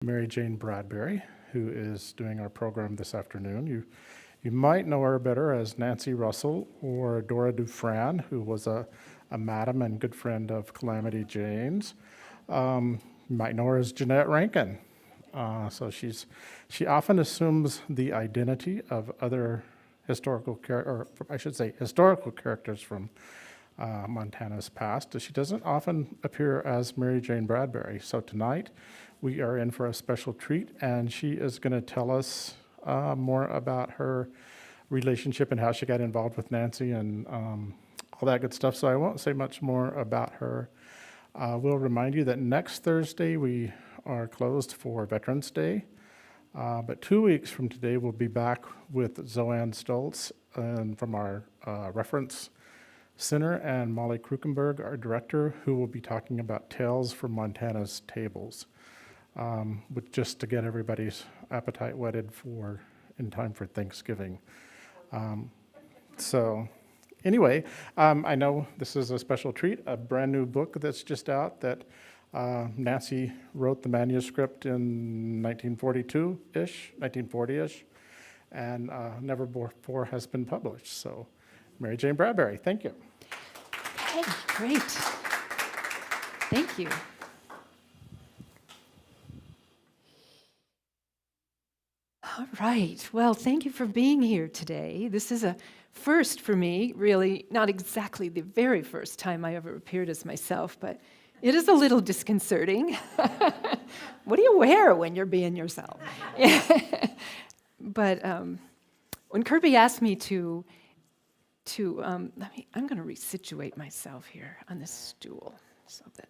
Mary Jane Bradbury, who is doing our program this afternoon. You might know her better as Nancy Russell or Dora Dufran, who was a madam and good friend of Calamity Jane's. You might know her as Jeanette Rankin. So she often assumes the identity of other historical characters from Montana's past. She doesn't often appear as Mary Jane Bradbury. So tonight we are in for a special treat, and she is going to tell us more about her relationship and how she got involved with Nancy and all that good stuff. So I won't say much more about her. We'll remind you that next Thursday we are closed for Veterans Day. But 2 weeks from today, we'll be back with Zoanne Stoltz from our reference center, and Molly Krukenberg, our director, who will be talking about Tales from Montana's Tables, just to get everybody's appetite whetted in time for Thanksgiving. So anyway, I know this is a special treat, a brand new book that's just out that Nancy wrote the manuscript in 1942-ish, 1940-ish, and never before has been published. So Mary Jane Bradbury, thank you. Okay, great. Thank you. All right. Well, thank you for being here today. This is a first for me, really, not exactly the very first time I ever appeared as myself, but it is a little disconcerting. What do you wear when you're being yourself? But when Kirby asked me I'm going to resituate myself here on this stool so that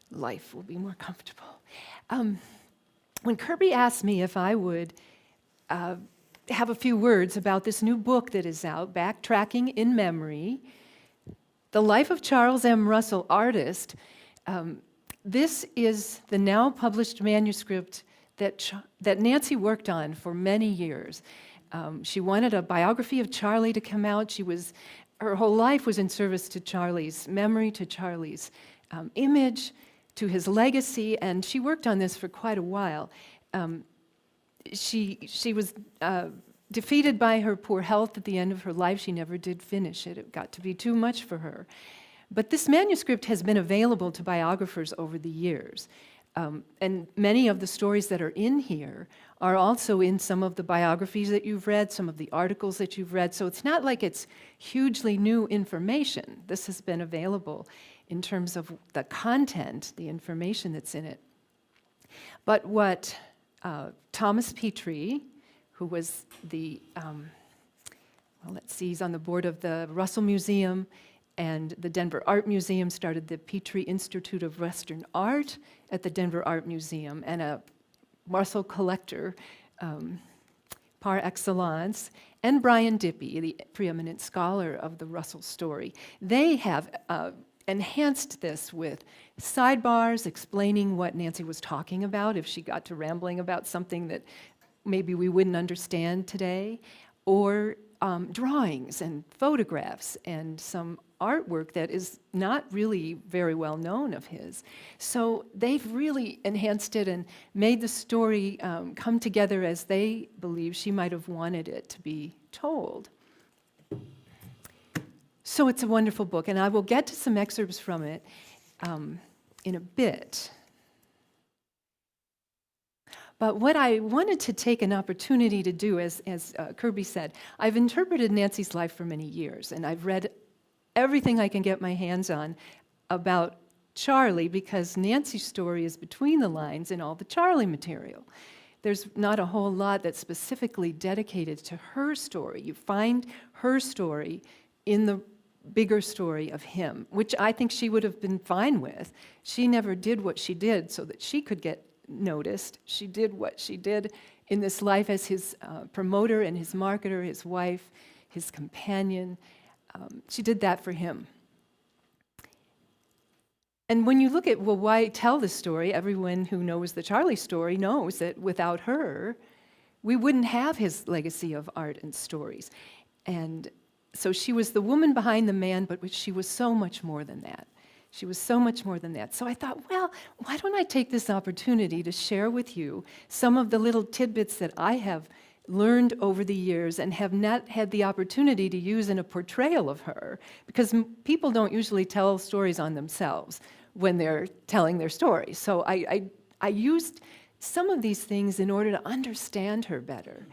life will be more comfortable. When Kirby asked me if I would have a few words about this new book that is out, Backtracking in Memory, The Life of Charles M. Russell, Artist, this is the now published manuscript that Nancy worked on for many years. She wanted a biography of Charlie to come out. Her whole life was in service to Charlie's memory, to Charlie's image, to his legacy, and she worked on this for quite a while. She was defeated by her poor health at the end of her life. She never did finish it. It got to be too much for her. But this manuscript has been available to biographers over the years. And many of the stories that are in here are also in some of the biographies that you've read, some of the articles that you've read. So it's not like it's hugely new information. This has been available in terms of the content, the information that's in it. But what Thomas Petrie, who was he's on the board of the Russell Museum and the Denver Art Museum, started the Petrie Institute of Western Art at the Denver Art Museum, and a Russell collector par excellence, and Brian Dippy, the preeminent scholar of the Russell story. They have enhanced this with sidebars explaining what Nancy was talking about if she got to rambling about something that maybe we wouldn't understand today, or drawings and photographs and some artwork that is not really very well known of his. So they've really enhanced it and made the story come together as they believe she might have wanted it to be told. So it's a wonderful book, and I will get to some excerpts from it in a bit. But what I wanted to take an opportunity to do, as Kirby said, I've interpreted Nancy's life for many years, and I've read everything I can get my hands on about Charlie, because Nancy's story is between the lines in all the Charlie material. There's not a whole lot that's specifically dedicated to her story. You find her story in the bigger story of him, which I think she would have been fine with. She never did what she did so that she could get noticed. She did what she did in this life as his promoter and his marketer, his wife, his companion. She did that for him. And when you look at, well, why tell this story? Everyone who knows the Charlie story knows that without her, we wouldn't have his legacy of art and stories. And so she was the woman behind the man, but she was so much more than that. She was so much more than that. So I thought, well, why don't I take this opportunity to share with you some of the little tidbits that I have learned over the years and have not had the opportunity to use in a portrayal of her, because people don't usually tell stories on themselves when they're telling their story. So I used some of these things in order to understand her better,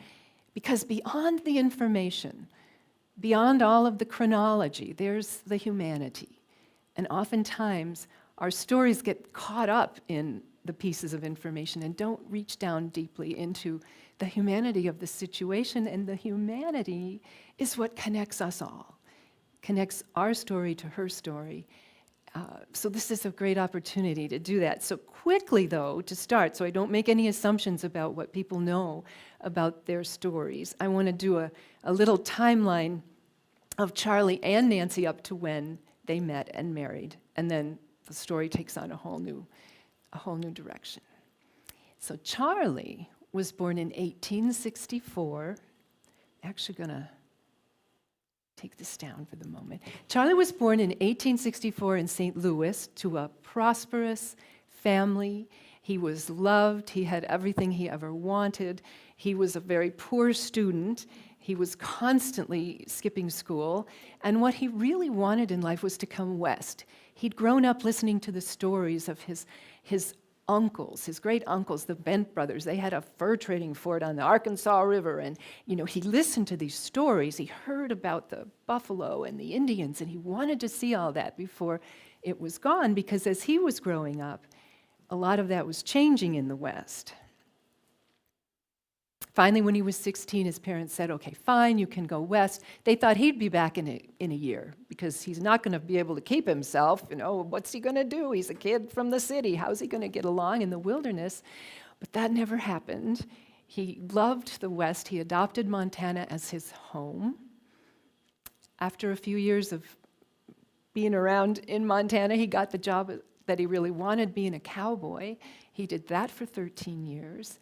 because beyond the information, beyond all of the chronology, there's the humanity. And oftentimes, our stories get caught up in the pieces of information and don't reach down deeply into the humanity of the situation, and the humanity is what connects us all, connects our story to her story. So this is a great opportunity to do that. So quickly, though, to start, so I don't make any assumptions about what people know about their stories, I want to do a little timeline of Charlie and Nancy up to when they met and married, and then the story takes on a whole new direction. So Charlie was born in 1864. Actually going to take this down for the moment. Charlie was born in 1864 in St. Louis to a prosperous family. He was loved. He had everything he ever wanted. He was a very poor student. He was constantly skipping school. And what he really wanted in life was to come west. He'd grown up listening to the stories of his uncles, his great uncles, the Bent brothers. They had a fur trading fort on the Arkansas River, and he listened to these stories. He heard about the buffalo and the Indians, and he wanted to see all that before it was gone, because as he was growing up, a lot of that was changing in the West. Finally, when he was 16, his parents said, okay, fine, you can go west. They thought he'd be back in a year, because he's not going to be able to keep himself. What's he going to do? He's a kid from the city. How's he going to get along in the wilderness? But that never happened. He loved the West. He adopted Montana as his home. After a few years of being around in Montana, he got the job that he really wanted, being a cowboy. He did that for 13 years.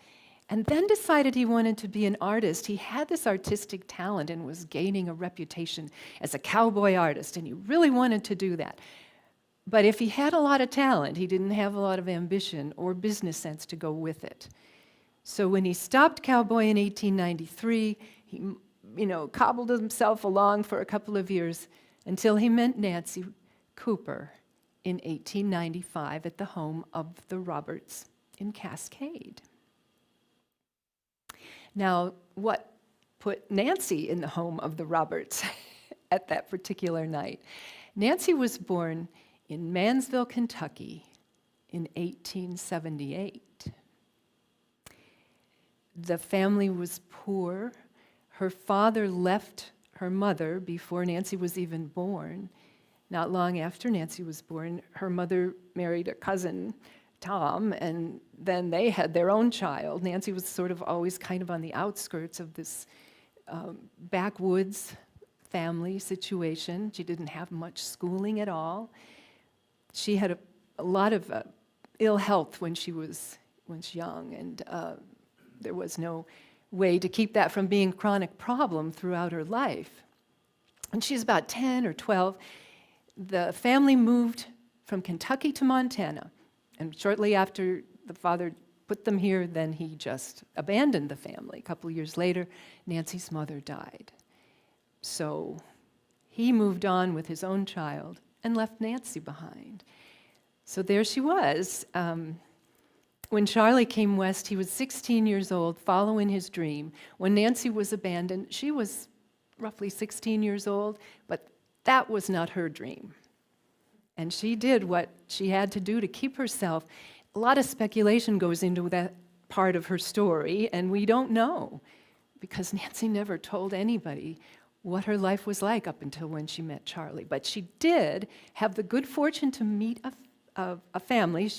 And then decided he wanted to be an artist. He had this artistic talent and was gaining a reputation as a cowboy artist, and he really wanted to do that. But if he had a lot of talent, he didn't have a lot of ambition or business sense to go with it. So when he stopped cowboy in 1893, he cobbled himself along for a couple of years until he met Nancy Cooper in 1895 at the home of the Roberts in Cascade. Now, what put Nancy in the home of the Roberts at that particular night? Nancy was born in Mansville, Kentucky in 1878. The family was poor. Her father left her mother before Nancy was even born. Not long after Nancy was born, her mother married a cousin, Tom, and then they had their own child. Nancy was sort of always kind of on the outskirts of this backwoods family situation. She didn't have much schooling at all. She had a lot of ill health when she was young, and there was no way to keep that from being a chronic problem throughout her life. When she was about 10 or 12, the family moved from Kentucky to Montana. And shortly after the father put them here, then he just abandoned the family. A couple of years later, Nancy's mother died. So he moved on with his own child and left Nancy behind. So there she was. When Charlie came west, he was 16 years old, following his dream. When Nancy was abandoned, she was roughly 16 years old, but that was not her dream. And she did what she had to do to keep herself. A lot of speculation goes into that part of her story, and we don't know, because Nancy never told anybody what her life was like up until when she met Charlie. But she did have the good fortune to meet a family.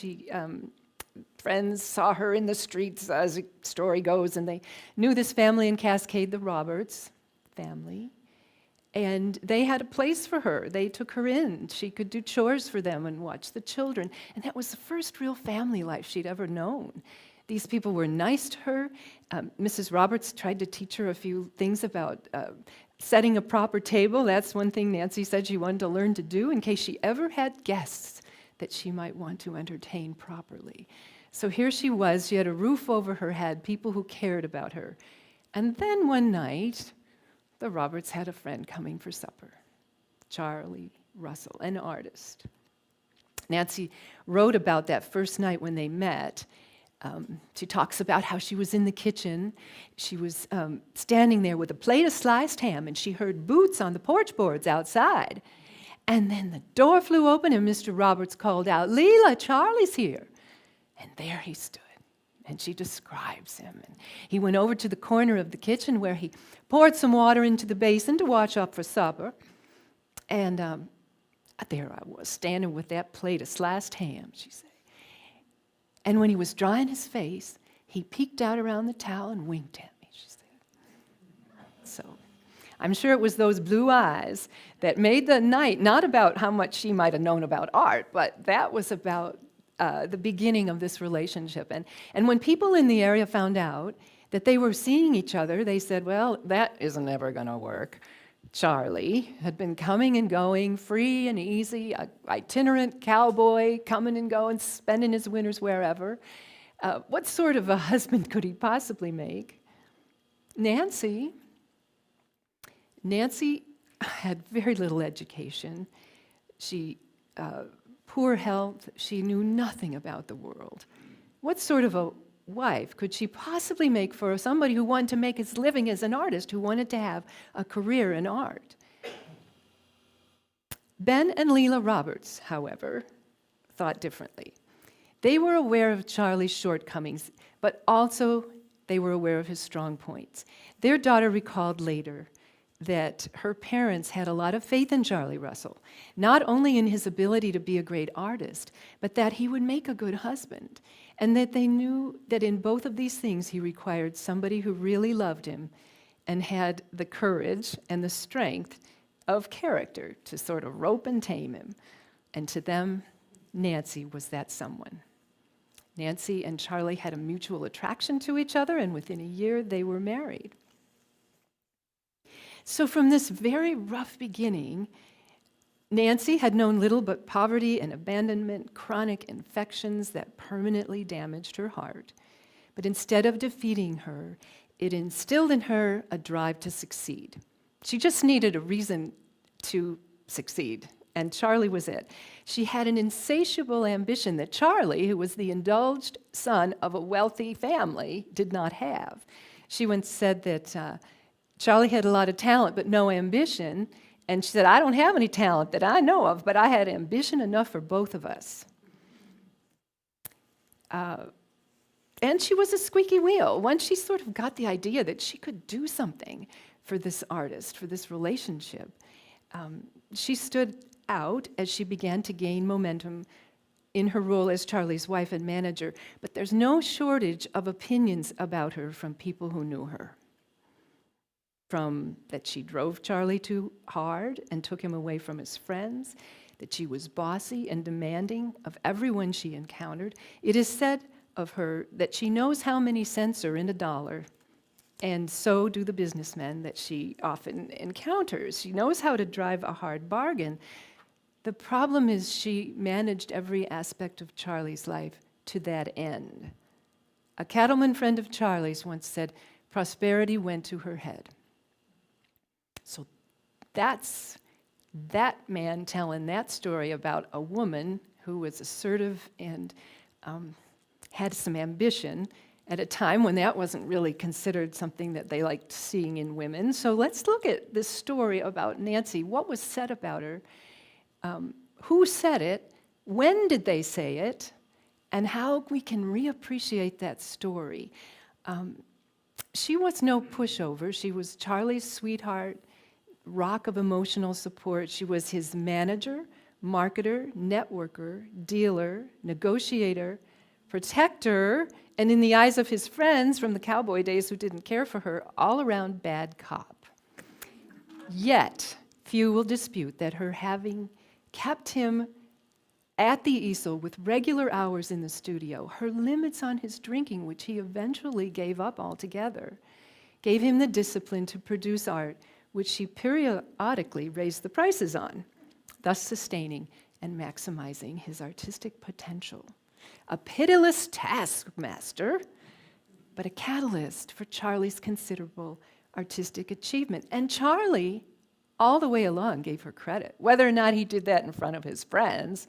Friends saw her in the streets, as the story goes, and they knew this family in Cascade, the Roberts family. And they had a place for her. They took her in. She could do chores for them and watch the children. And that was the first real family life she'd ever known. These people were nice to her. Mrs. Roberts tried to teach her a few things about setting a proper table. That's one thing Nancy said she wanted to learn to do in case she ever had guests. that she might want to entertain properly. So here she was, she had a roof over her head, people who cared about her. And then one night, the Roberts had a friend coming for supper, Charlie Russell, an artist. Nancy wrote about that first night when they met. She talks about how she was in the kitchen. She was standing there with a plate of sliced ham, and she heard boots on the porch boards outside. And then the door flew open, and Mr. Roberts called out, "Leela, Charlie's here." And there he stood, and she describes him. And he went over to the corner of the kitchen where he poured some water into the basin to wash up for supper. And there I was, standing with that plate of sliced ham, she said. And when he was drying his face, he peeked out around the towel and winked at me, she said. So I'm sure it was those blue eyes that made the night not about how much she might have known about art, but that was about the beginning of this relationship. And when people in the area found out that they were seeing each other, they said, well, that isn't ever going to work. Charlie had been coming and going, free and easy, an itinerant cowboy, coming and going, spending his winters wherever. What sort of a husband could he possibly make? Nancy had very little education. She poor health. She knew nothing about the world. What sort of a wife could she possibly make for somebody who wanted to make his living as an artist, who wanted to have a career in art? Ben and Leela Roberts, however, thought differently. They were aware of Charlie's shortcomings, but also they were aware of his strong points. Their daughter recalled later that her parents had a lot of faith in Charlie Russell, not only in his ability to be a great artist, but that he would make a good husband, and that they knew that in both of these things he required somebody who really loved him and had the courage and the strength of character to sort of rope and tame him. And to them, Nancy was that someone. Nancy and Charlie had a mutual attraction to each other, and within a year they were married. So from this very rough beginning, Nancy had known little but poverty and abandonment, chronic infections that permanently damaged her heart. But instead of defeating her, it instilled in her a drive to succeed. She just needed a reason to succeed, and Charlie was it. She had an insatiable ambition that Charlie, who was the indulged son of a wealthy family, did not have. She once said that Charlie had a lot of talent but no ambition, and she said, I don't have any talent that I know of, but I had ambition enough for both of us. And she was a squeaky wheel. Once she sort of got the idea that she could do something for this artist, for this relationship, she stood out as she began to gain momentum in her role as Charlie's wife and manager. But there's no shortage of opinions about her from people who knew her. From that she drove Charlie too hard and took him away from his friends, that she was bossy and demanding of everyone she encountered. It is said of her that she knows how many cents are in a dollar, and so do the businessmen that she often encounters. She knows how to drive a hard bargain. The problem is she managed every aspect of Charlie's life to that end. A cattleman friend of Charlie's once said, prosperity went to her head. So that's that man telling that story about a woman who was assertive and had some ambition at a time when that wasn't really considered something that they liked seeing in women. So let's look at this story about Nancy. What was said about her? Who said it? When did they say it? And how we can reappreciate that story. She was no pushover. She was Charlie's sweetheart, rock of emotional support. She was his manager, marketer, networker, dealer, negotiator, protector, and in the eyes of his friends from the cowboy days who didn't care for her, all-around bad cop. Yet, few will dispute that her having kept him at the easel with regular hours in the studio, her limits on his drinking, which he eventually gave up altogether, gave him the discipline to produce art which she periodically raised the prices on, thus sustaining and maximizing his artistic potential. A pitiless taskmaster, but a catalyst for Charlie's considerable artistic achievement. And Charlie, all the way along, gave her credit. Whether or not he did that in front of his friends,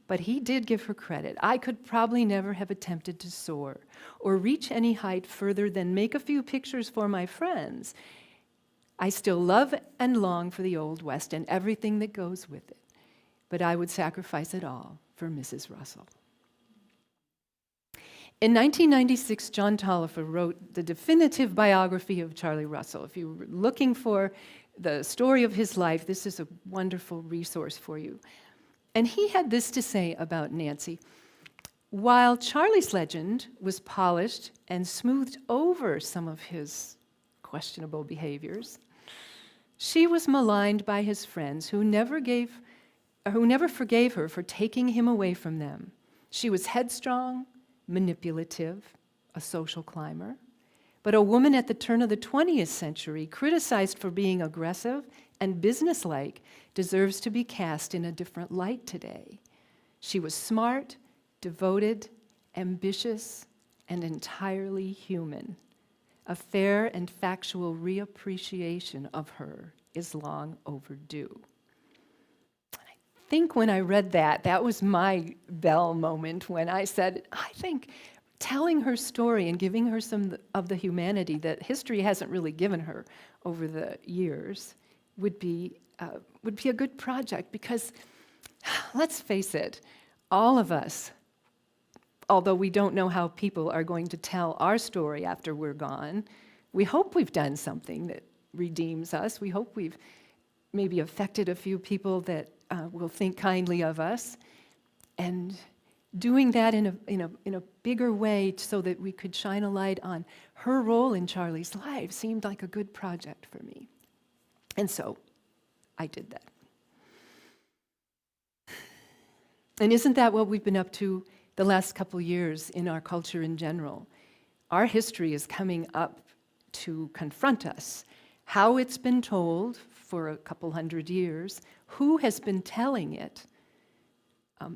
but he did give her credit. I could probably never have attempted to soar or reach any height further than make a few pictures for my friends. I still love and long for the Old West and everything that goes with it, but I would sacrifice it all for Mrs. Russell. In 1996, John Tolliver wrote the definitive biography of Charlie Russell. If you're looking for the story of his life, this is a wonderful resource for you. And he had this to say about Nancy. While Charlie's legend was polished and smoothed over some of his questionable behaviors, she was maligned by his friends who never forgave her for taking him away from them. She was headstrong, manipulative, a social climber, but a woman at the turn of the 20th century, criticized for being aggressive and businesslike, deserves to be cast in a different light today. She was smart, devoted, ambitious, and entirely human. A fair and factual reappreciation of her is long overdue. I think when I read that, that was my bell moment when I said, I think telling her story and giving her some of the humanity that history hasn't really given her over the years would be a good project, because let's face it, all of us, although we don't know how people are going to tell our story after we're gone, we hope we've done something that redeems us. We hope we've maybe affected a few people that will think kindly of us, and doing that in a bigger way so that we could shine a light on her role in Charlie's life seemed like a good project for me. And so I did that. And isn't that what we've been up to the last couple years in our culture in general? Our history is coming up to confront us. How it's been told for a couple hundred years, who has been telling it,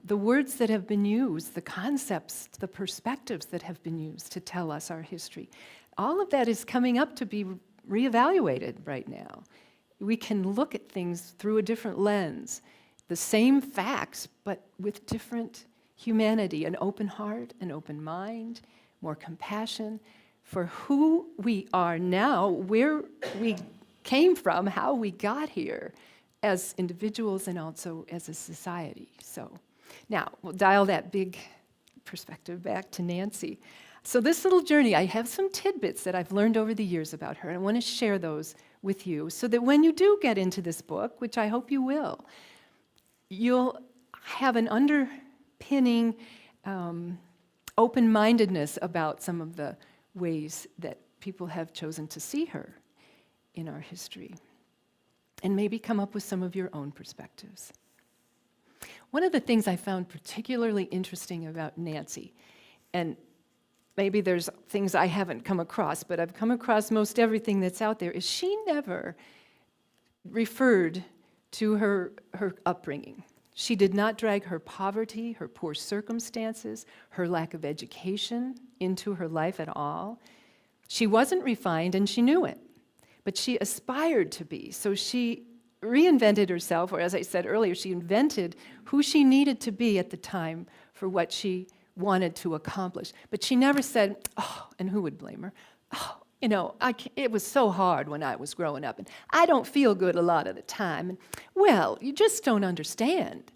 the words that have been used, the concepts, the perspectives that have been used to tell us our history. All of that is coming up to be reevaluated right now. We can look at things through a different lens, the same facts, but with different humanity, an open heart, an open mind, more compassion for who we are now, where we came from, how we got here as individuals and also as a society. So now we'll dial that big perspective back to Nancy. So this little journey, I have some tidbits that I've learned over the years about her, and I want to share those with you so that when you do get into this book, which I hope you will, you'll have an underpinning open-mindedness about some of the ways that people have chosen to see her in our history, and maybe come up with some of your own perspectives. One of the things I found particularly interesting about Nancy, and maybe there's things I haven't come across, but I've come across most everything that's out there, is she never referred to her upbringing. She did not drag her poverty, her poor circumstances, her lack of education into her life at all. She wasn't refined, and she knew it, but she aspired to be. So she reinvented herself, or as I said earlier, she invented who she needed to be at the time for what she wanted to accomplish. But she never said, oh, and who would blame her? Oh, you know, it was so hard when I was growing up, and I don't feel good a lot of the time. And, well, you just don't understand.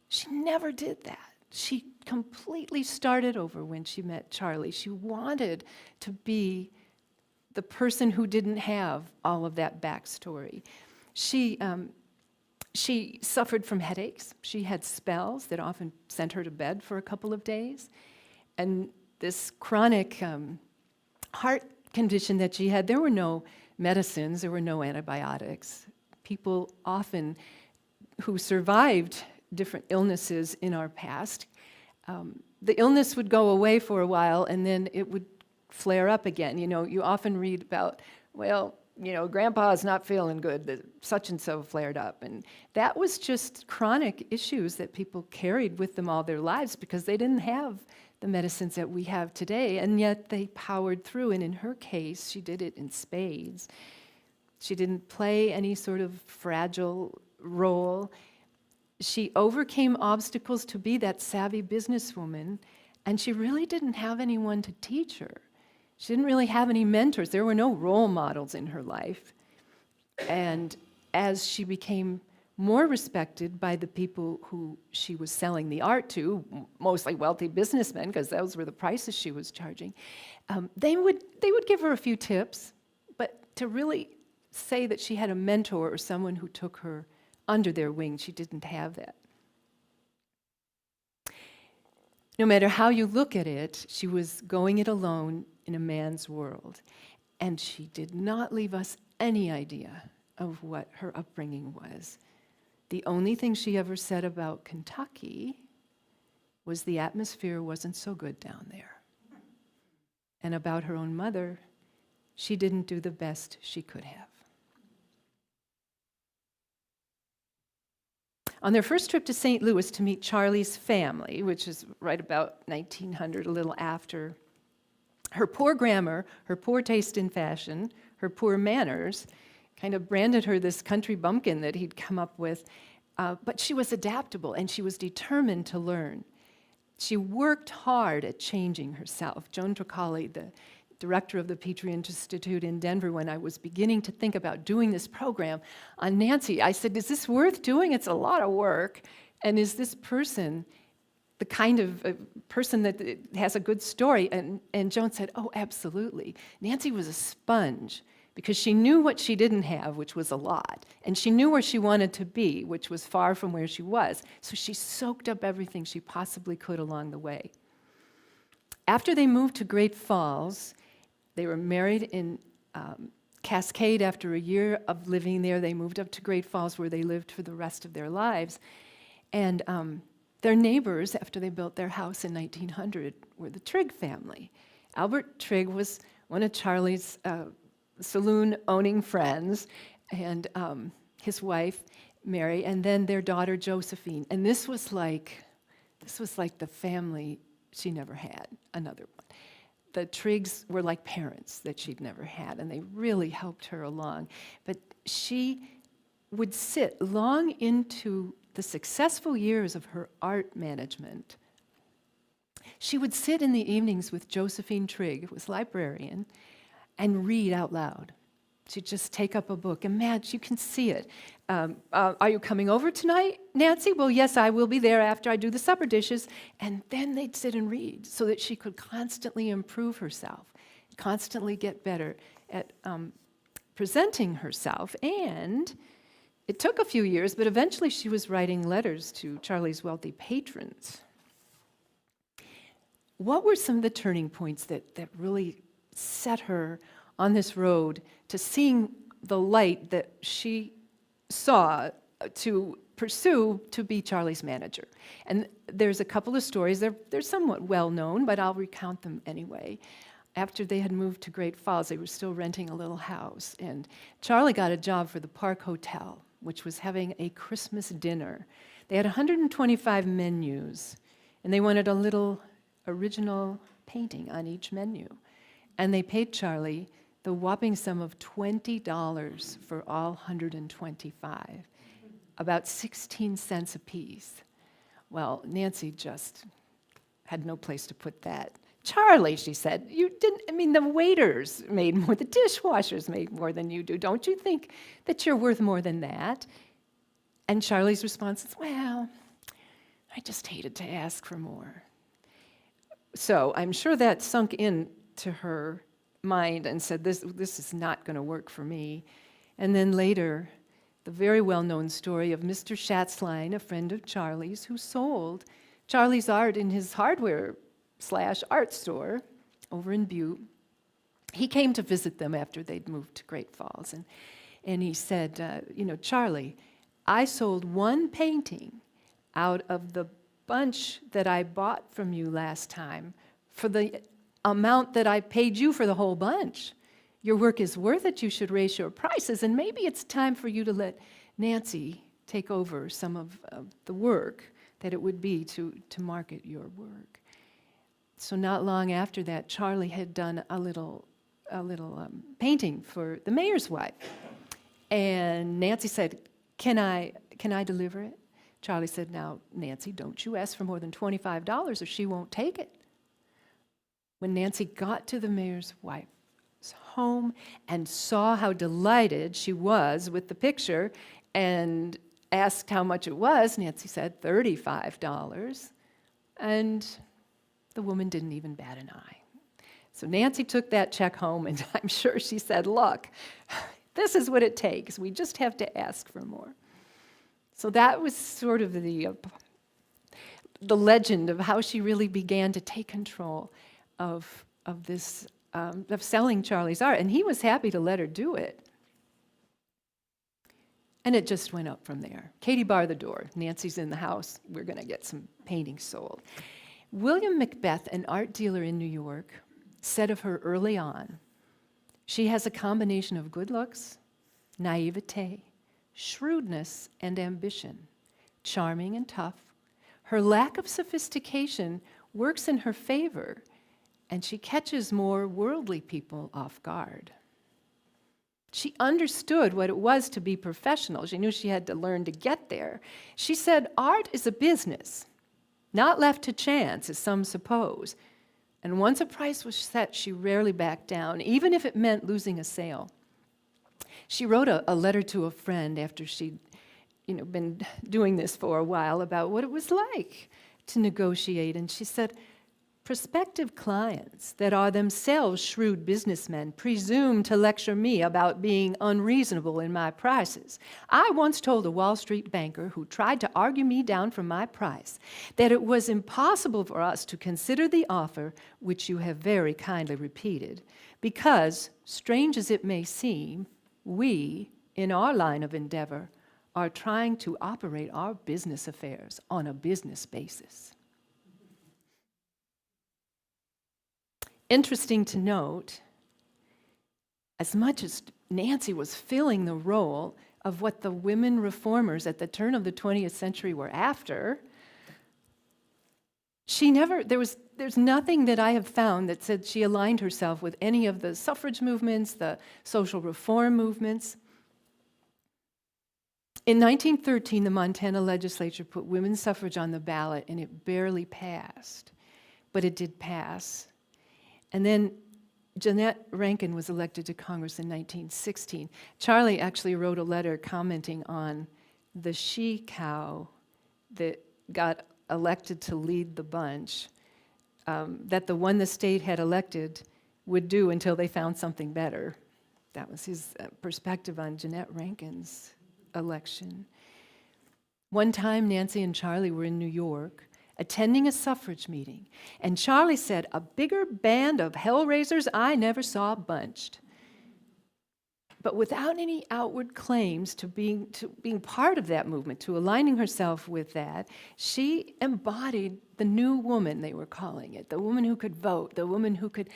She never did that. She completely started over when she met Charlie. She wanted to be the person who didn't have all of that backstory. She suffered from headaches. She had spells that often sent her to bed for a couple of days. And this chronic heart condition that she had, there were no medicines, there were no antibiotics. People often who survived different illnesses in our past, the illness would go away for a while and then it would flare up again. You know, you often read about, well, Grandpa's not feeling good, such and so flared up. And that was just chronic issues that people carried with them all their lives because they didn't have the medicines that we have today, and yet they powered through. And in her case, she did it in spades. She didn't play any sort of fragile role. She overcame obstacles to be that savvy businesswoman, and she really didn't have anyone to teach her. She didn't really have any mentors. There were no role models in her life. And as she became more respected by the people who she was selling the art to, mostly wealthy businessmen, because those were the prices she was charging, they would give her a few tips, but to really say that she had a mentor or someone who took her under their wing, she didn't have that. No matter how you look at it, she was going it alone in a man's world. And she did not leave us any idea of what her upbringing was. The only thing she ever said about Kentucky was the atmosphere wasn't so good down there. And about her own mother, she didn't do the best she could have. On their first trip to St. Louis to meet Charlie's family, which is right about 1900, a little after, her poor grammar, her poor taste in fashion, her poor manners kind of branded her this country bumpkin that he'd come up with. But she was adaptable, and she was determined to learn. She worked hard at changing herself. Joan Trocali, the director of the Petrie Institute in Denver, when I was beginning to think about doing this program on Nancy, I said, is this worth doing? It's a lot of work. And is this person the kind of person that has a good story? And Joan said, oh, absolutely. Nancy was a sponge because she knew what she didn't have, which was a lot. And she knew where she wanted to be, which was far from where she was. So she soaked up everything she possibly could along the way. After they moved to Great Falls, they were married in Cascade. After a year of living there, they moved up to Great Falls, where they lived for the rest of their lives. And their neighbors, after they built their house in 1900, were the Trigg family. Albert Trigg was one of Charlie's saloon-owning friends, and his wife, Mary, and then their daughter, Josephine. And this was like the family she never had, another one. The Triggs were like parents that she'd never had, and they really helped her along. But she would sit long into the successful years of her art management. She would sit in the evenings with Josephine Trigg, who was librarian, and read out loud. She'd just take up a book. And Madge, you can see it. Are you coming over tonight, Nancy? Well, yes, I will be there after I do the supper dishes. And then they'd sit and read so that she could constantly improve herself, constantly get better at presenting herself. And it took a few years, but eventually she was writing letters to Charlie's wealthy patrons. What were some of the turning points that really set her on this road to seeing the light that she saw to pursue to be Charlie's manager? And there's a couple of stories. They're somewhat well known, but I'll recount them anyway. After they had moved to Great Falls, they were still renting a little house, and Charlie got a job for the Park Hotel, which was having a Christmas dinner. They had 125 menus, and they wanted a little original painting on each menu. And they paid Charlie the whopping sum of $20 for all 125, about 16 cents a piece. Well, Nancy just had no place to put that. Charlie, she said, the waiters made more, the dishwashers made more than you do. Don't you think that you're worth more than that? And Charlie's response is, well, I just hated to ask for more. So I'm sure that sunk into her mind and said, this is not going to work for me. And then later, the very well-known story of Mr. Schatzline, a friend of Charlie's, who sold Charlie's art in his hardware/art store over in Butte. He came to visit them after they'd moved to Great Falls, and he said, Charlie, I sold one painting out of the bunch that I bought from you last time for the amount that I paid you for the whole bunch. Your work is worth it. You should raise your prices, and maybe it's time for you to let Nancy take over some of the work that it would be to market your work. So not long after that, Charlie had done a little painting for the mayor's wife. And Nancy said, can I deliver it? Charlie said, now, Nancy, don't you ask for more than $25 or she won't take it. When Nancy got to the mayor's wife's home and saw how delighted she was with the picture and asked how much it was, Nancy said, $35. And the woman didn't even bat an eye. So Nancy took that check home, and I'm sure she said, look, this is what it takes. We just have to ask for more. So that was sort of the legend of how she really began to take control of this, of selling Charlie's art. And he was happy to let her do it. And it just went up from there. Katie, bar the door. Nancy's in the house. We're going to get some paintings sold. William Macbeth, an art dealer in New York, said of her early on, she has a combination of good looks, naivete, shrewdness, and ambition, charming and tough. Her lack of sophistication works in her favor, and she catches more worldly people off guard. She understood what it was to be professional. She knew she had to learn to get there. She said, art is a business, not left to chance, as some suppose. And once a price was set, she rarely backed down, even if it meant losing a sale. She wrote a letter to a friend after she'd been doing this for a while about what it was like to negotiate. And she said, prospective clients that are themselves shrewd businessmen presume to lecture me about being unreasonable in my prices. I once told a Wall Street banker who tried to argue me down from my price that it was impossible for us to consider the offer, which you have very kindly repeated, because, strange as it may seem, we, in our line of endeavor, are trying to operate our business affairs on a business basis. Interesting to note, as much as Nancy was filling the role of what the women reformers at the turn of the 20th century were after, there's nothing that I have found that said she aligned herself with any of the suffrage movements, the social reform movements. In 1913, the Montana legislature put women's suffrage on the ballot, and it barely passed, but it did pass. And then Jeanette Rankin was elected to Congress in 1916. Charlie actually wrote a letter commenting on the she-cow that got elected to lead the bunch, that the one the state had elected would do until they found something better. That was his perspective on Jeanette Rankin's election. One time, Nancy and Charlie were in New York attending a suffrage meeting, and Charlie said, a bigger band of hellraisers I never saw bunched. But without any outward claims to being part of that movement, to aligning herself with that, she embodied the new woman, they were calling it, the woman who could vote, the woman who could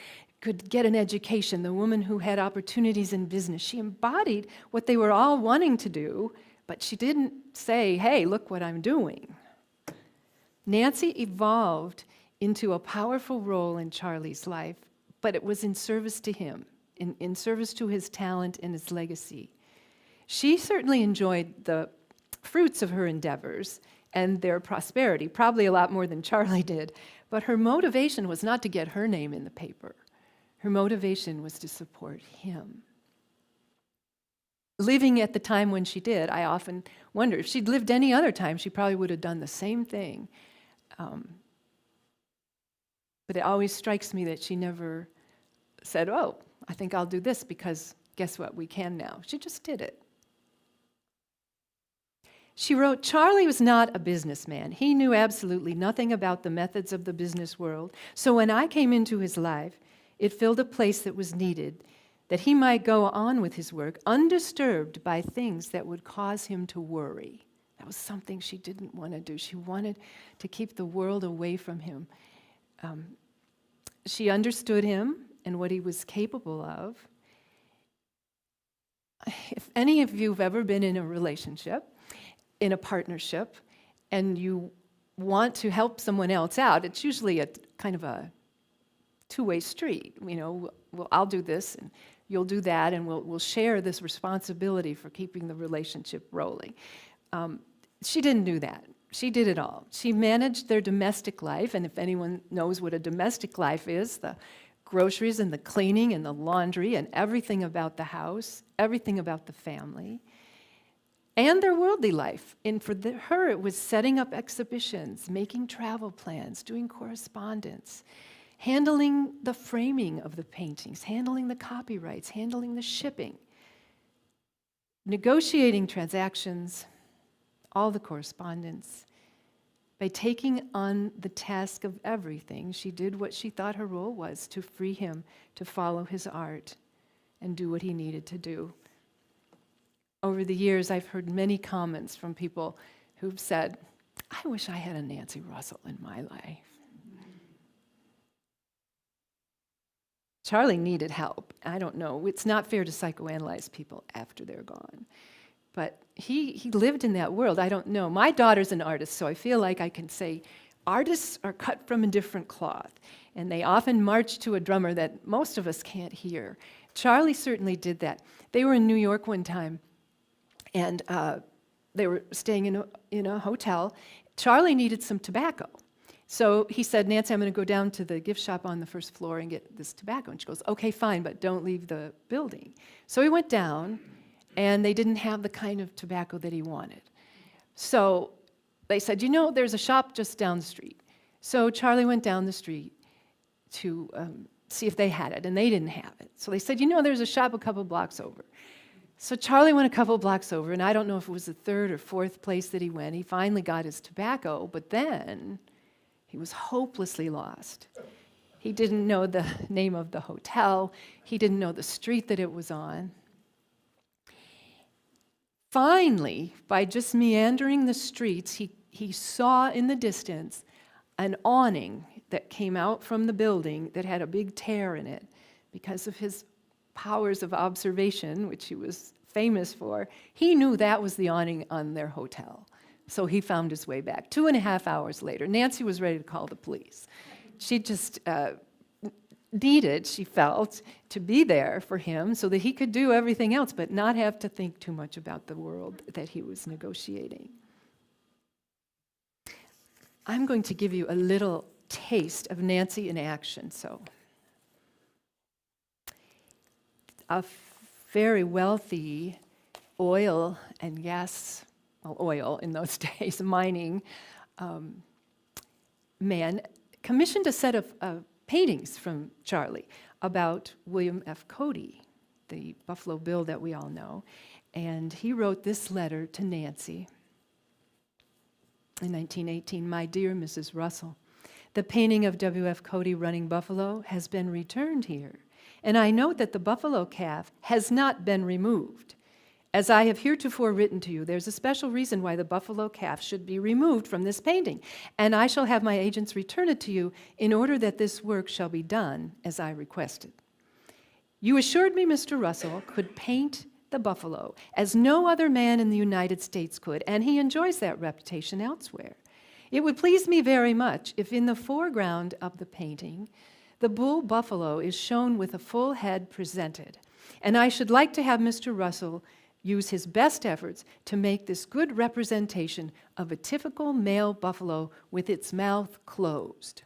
get an education, the woman who had opportunities in business. She embodied what they were all wanting to do, but she didn't say, hey, look what I'm doing. Nancy evolved into a powerful role in Charlie's life, but it was in service to him, in service to his talent and his legacy. She certainly enjoyed the fruits of her endeavors and their prosperity, probably a lot more than Charlie did, but her motivation was not to get her name in the paper. Her motivation was to support him. Living at the time when she did, I often wonder, if she'd lived any other time, she probably would have done the same thing. But it always strikes me that she never said, oh, I think I'll do this because guess what, we can now. She just did it. She wrote, Charlie was not a businessman. He knew absolutely nothing about the methods of the business world. So when I came into his life, it filled a place that was needed, that he might go on with his work undisturbed by things that would cause him to worry. That was something she didn't want to do. She wanted to keep the world away from him. She understood him and what he was capable of, If any of you have ever been in a relationship, in a partnership, and you want to help someone else out, it's usually a kind of a two-way street. Well, I'll do this, and you'll do that, and we'll share this responsibility for keeping the relationship rolling. She didn't do that. She did it all. She managed their domestic life, and if anyone knows what a domestic life is, the groceries and the cleaning and the laundry and everything about the house, everything about the family, and their worldly life. And for her, it was setting up exhibitions, making travel plans, doing correspondence, handling the framing of the paintings, handling the copyrights, handling the shipping, negotiating transactions, all the correspondence. By taking on the task of everything, she did what she thought her role was, to free him to follow his art and do what he needed to do. Over the years, I've heard many comments from people who've said, I wish I had a Nancy Russell in my life. Charlie needed help. I don't know. It's not fair to psychoanalyze people after they're gone. But he lived in that world. I don't know. My daughter's an artist, so I feel like I can say artists are cut from a different cloth, and they often march to a drummer that most of us can't hear. Charlie certainly did that. They were in New York one time, and they were staying in a hotel. Charlie needed some tobacco. So he said, Nancy, I'm going to go down to the gift shop on the first floor and get this tobacco. And she goes, okay, fine, but don't leave the building. So he went down, and they didn't have the kind of tobacco that he wanted. So they said, there's a shop just down the street. So Charlie went down the street to see if they had it, and they didn't have it. So they said, there's a shop a couple blocks over. So Charlie went a couple blocks over, and I don't know if it was the third or fourth place that he went. He finally got his tobacco, but then he was hopelessly lost. He didn't know the name of the hotel. He didn't know the street that it was on. Finally, by just meandering the streets, he saw in the distance an awning that came out from the building that had a big tear in it. Because of his powers of observation, which he was famous for, he knew that was the awning on their hotel. So he found his way back. 2.5 hours later, Nancy was ready to call the police. She just needed, she felt, to be there for him so that he could do everything else, but not have to think too much about the world that he was negotiating. I'm going to give you a little taste of Nancy in action. So, a very wealthy oil and gas, oil in those days, mining man commissioned a set of paintings from Charlie about William F. Cody, the Buffalo Bill that we all know. And he wrote this letter to Nancy in 1918, My dear Mrs. Russell, the painting of W.F. Cody running buffalo has been returned here, and I note that the buffalo calf has not been removed. As I have heretofore written to you, there's a special reason why the buffalo calf should be removed from this painting, and I shall have my agents return it to you in order that this work shall be done as I requested. You assured me Mr. Russell could paint the buffalo as no other man in the United States could, and he enjoys that reputation elsewhere. It would please me very much if in the foreground of the painting, the bull buffalo is shown with a full head presented, and I should like to have Mr. Russell use his best efforts to make this good representation of a typical male buffalo with its mouth closed.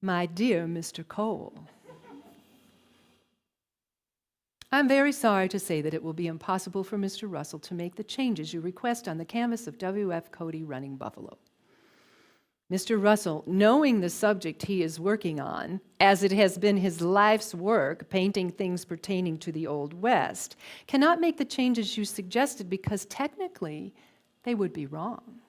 My dear Mr. Cole, I'm very sorry to say that it will be impossible for Mr. Russell to make the changes you request on the canvas of W.F. Cody running buffalo. Mr. Russell, knowing the subject he is working on, as it has been his life's work, painting things pertaining to the Old West, cannot make the changes you suggested because technically they would be wrong.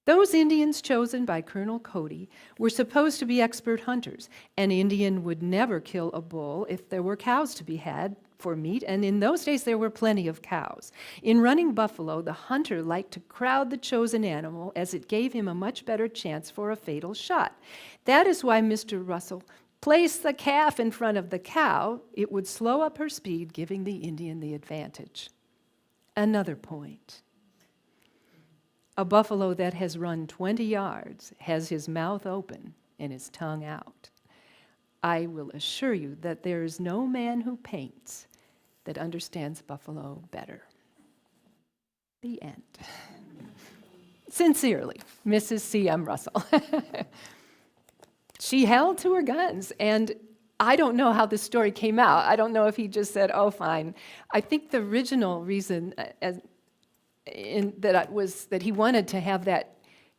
Those Indians chosen by Colonel Cody were supposed to be expert hunters. An Indian would never kill a bull if there were cows to be had for meat, and in those days there were plenty of cows. In running buffalo, the hunter liked to crowd the chosen animal as it gave him a much better chance for a fatal shot. That is why Mr. Russell place the calf in front of the cow, it would slow up her speed, giving the Indian the advantage. Another point. A buffalo that has run 20 yards has his mouth open and his tongue out. I will assure you that there is no man who paints that understands buffalo better. The end. Sincerely, Mrs. C.M. Russell. She held to her guns, and I don't know how this story came out. I don't know if he just said, oh, fine. I think the original reason that he wanted to have that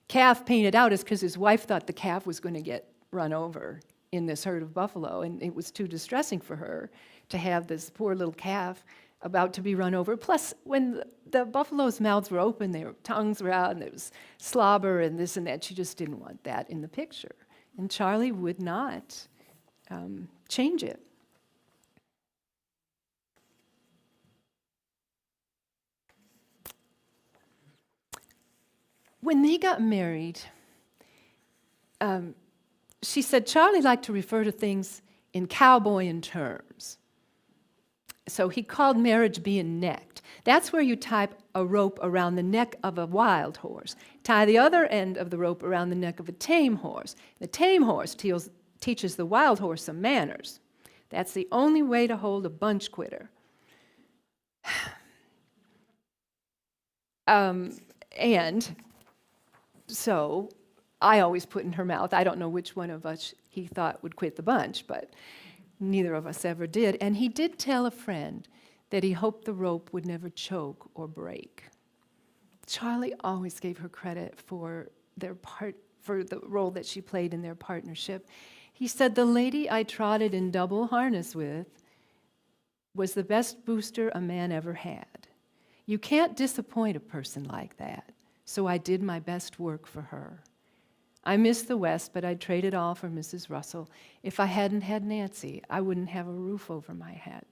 calf painted out is because his wife thought the calf was going to get run over in this herd of buffalo, and it was too distressing for her to have this poor little calf about to be run over. Plus, when the buffalo's mouths were open, their tongues were out, and there was slobber and this and that. She just didn't want that in the picture. And Charlie would not change it. When they got married, she said Charlie liked to refer to things in cowboy terms. So he called marriage being necked. That's where you tie a rope around the neck of a wild horse. Tie the other end of the rope around the neck of a tame horse. The tame horse teaches the wild horse some manners. That's the only way to hold a bunch quitter. And so I always put in her mouth, I don't know which one of us he thought would quit the bunch, but neither of us ever did. And he did tell a friend that he hoped the rope would never choke or break. Charlie always gave her credit for for the role that she played in their partnership. He said, the lady I trotted in double harness with was the best booster a man ever had. You can't disappoint a person like that, so I did my best work for her. I miss the West, but I'd trade it all for Mrs. Russell. If I hadn't had Nancy, I wouldn't have a roof over my head.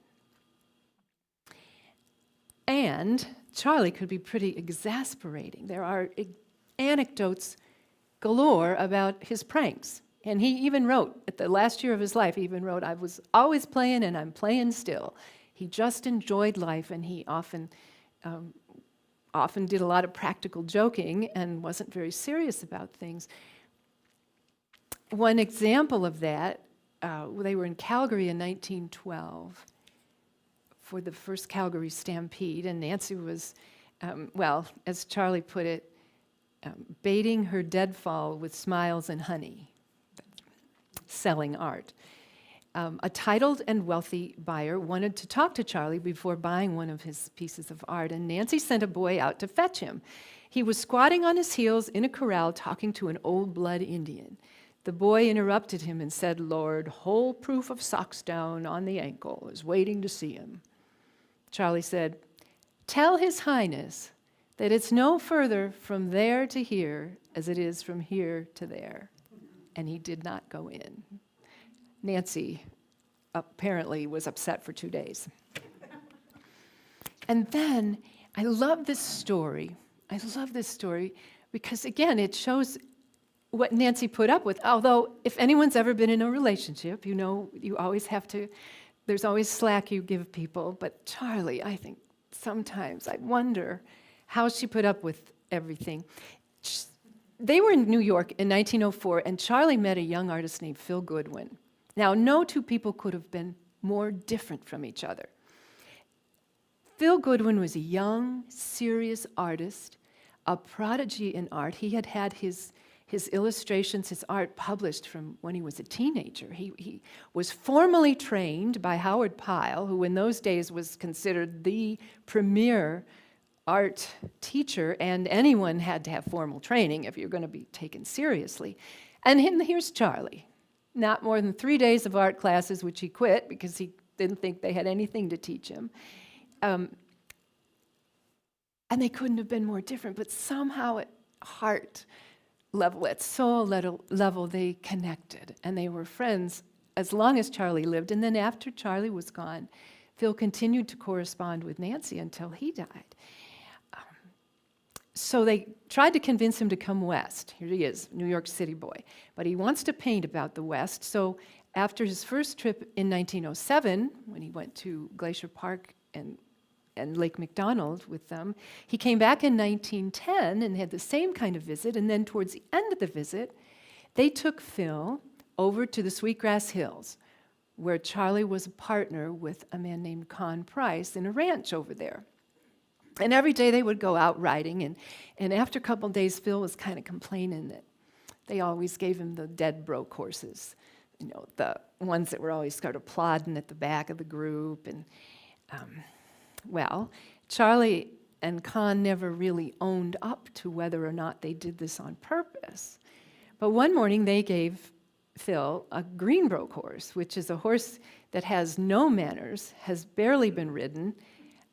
And Charlie could be pretty exasperating. There are anecdotes galore about his pranks. And he even wrote, at the last year of his life, he even wrote, I was always playing and I'm playing still. He just enjoyed life, and he often did a lot of practical joking and wasn't very serious about things. One example of that, they were in Calgary in 1912 for the first Calgary Stampede, and Nancy was, as Charlie put it, baiting her deadfall with smiles and honey, selling art. A titled and wealthy buyer wanted to talk to Charlie before buying one of his pieces of art, and Nancy sent a boy out to fetch him. He was squatting on his heels in a corral talking to an old blood Indian. The boy interrupted him and said, Lord, whole proof of socks down on the ankle is waiting to see him. Charlie said, tell His Highness that it's no further from there to here as it is from here to there. And he did not go in. Nancy apparently was upset for 2 days. And then I love this story. I love this story because, again, it shows what Nancy put up with. Although, if anyone's ever been in a relationship, you know you always have to, there's always slack you give people. But Charlie, I think sometimes I wonder how she put up with everything. They were in New York in 1904, and Charlie met a young artist named Phil Goodwin. Now, no two people could have been more different from each other. Phil Goodwin was a young, serious artist, a prodigy in art. He had had his illustrations, his art published from when he was a teenager. He was formally trained by Howard Pyle, who in those days was considered the premier art teacher, and anyone had to have formal training if you're going to be taken seriously. And here's Charlie. Not more than 3 days of art classes, which he quit because he didn't think they had anything to teach him. And they couldn't have been more different, but somehow at heart level, at soul level, they connected, and they were friends as long as Charlie lived. And then after Charlie was gone, Phil continued to correspond with Nancy until he died. So they tried to convince him to come west. Here he is, New York City boy. But he wants to paint about the West. So after his first trip in 1907, when he went to Glacier Park and Lake McDonald with them, he came back in 1910 and had the same kind of visit, and then towards the end of the visit, they took Phil over to the Sweetgrass Hills, where Charlie was a partner with a man named Con Price in a ranch over there. And every day they would go out riding, and after a couple of days, Phil was kind of complaining that they always gave him the dead broke horses, you know, the ones that were always sort of plodding at the back of the group. And well, Charlie and Con never really owned up to whether or not they did this on purpose. But one morning they gave Phil a greenbroke horse, which is a horse that has no manners, has barely been ridden,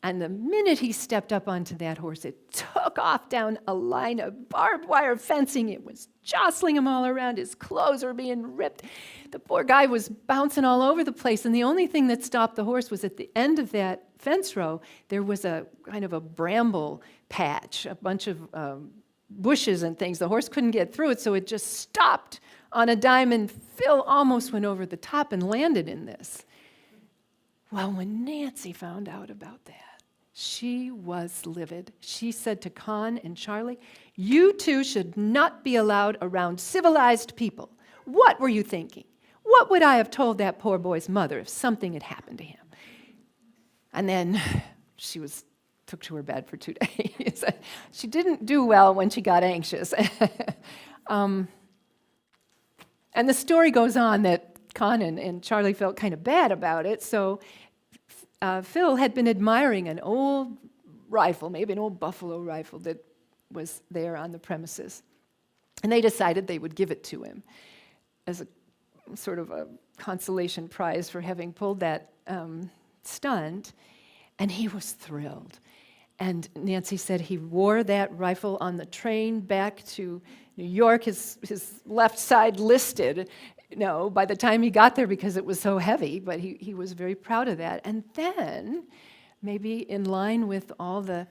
and the minute he stepped up onto that horse, it took off down a line of barbed wire fencing. It was jostling him all around. His clothes were being ripped. The poor guy was bouncing all over the place, and the only thing that stopped the horse was at the end of that fence row, there was a kind of a bramble patch, a bunch of bushes and things. The horse couldn't get through it, so it just stopped on a dime, and Phil almost went over the top and landed in this. Well, when Nancy found out about that, she was livid. She said to Con and Charlie, "You two should not be allowed around civilized people. What were you thinking? What would I have told that poor boy's mother if something had happened to him?" And then she was took to her bed for 2 days. She didn't do well when she got anxious. And the story goes on that Con and Charlie felt kind of bad about it, so Phil had been admiring an old rifle, maybe an old buffalo rifle that was there on the premises. And they decided they would give it to him as a sort of a consolation prize for having pulled that stunt. And he was thrilled. And Nancy said he wore that rifle on the train back to New York, his left side listed, you know, by the time he got there because it was so heavy, but he was very proud of that. And then, maybe in line with all the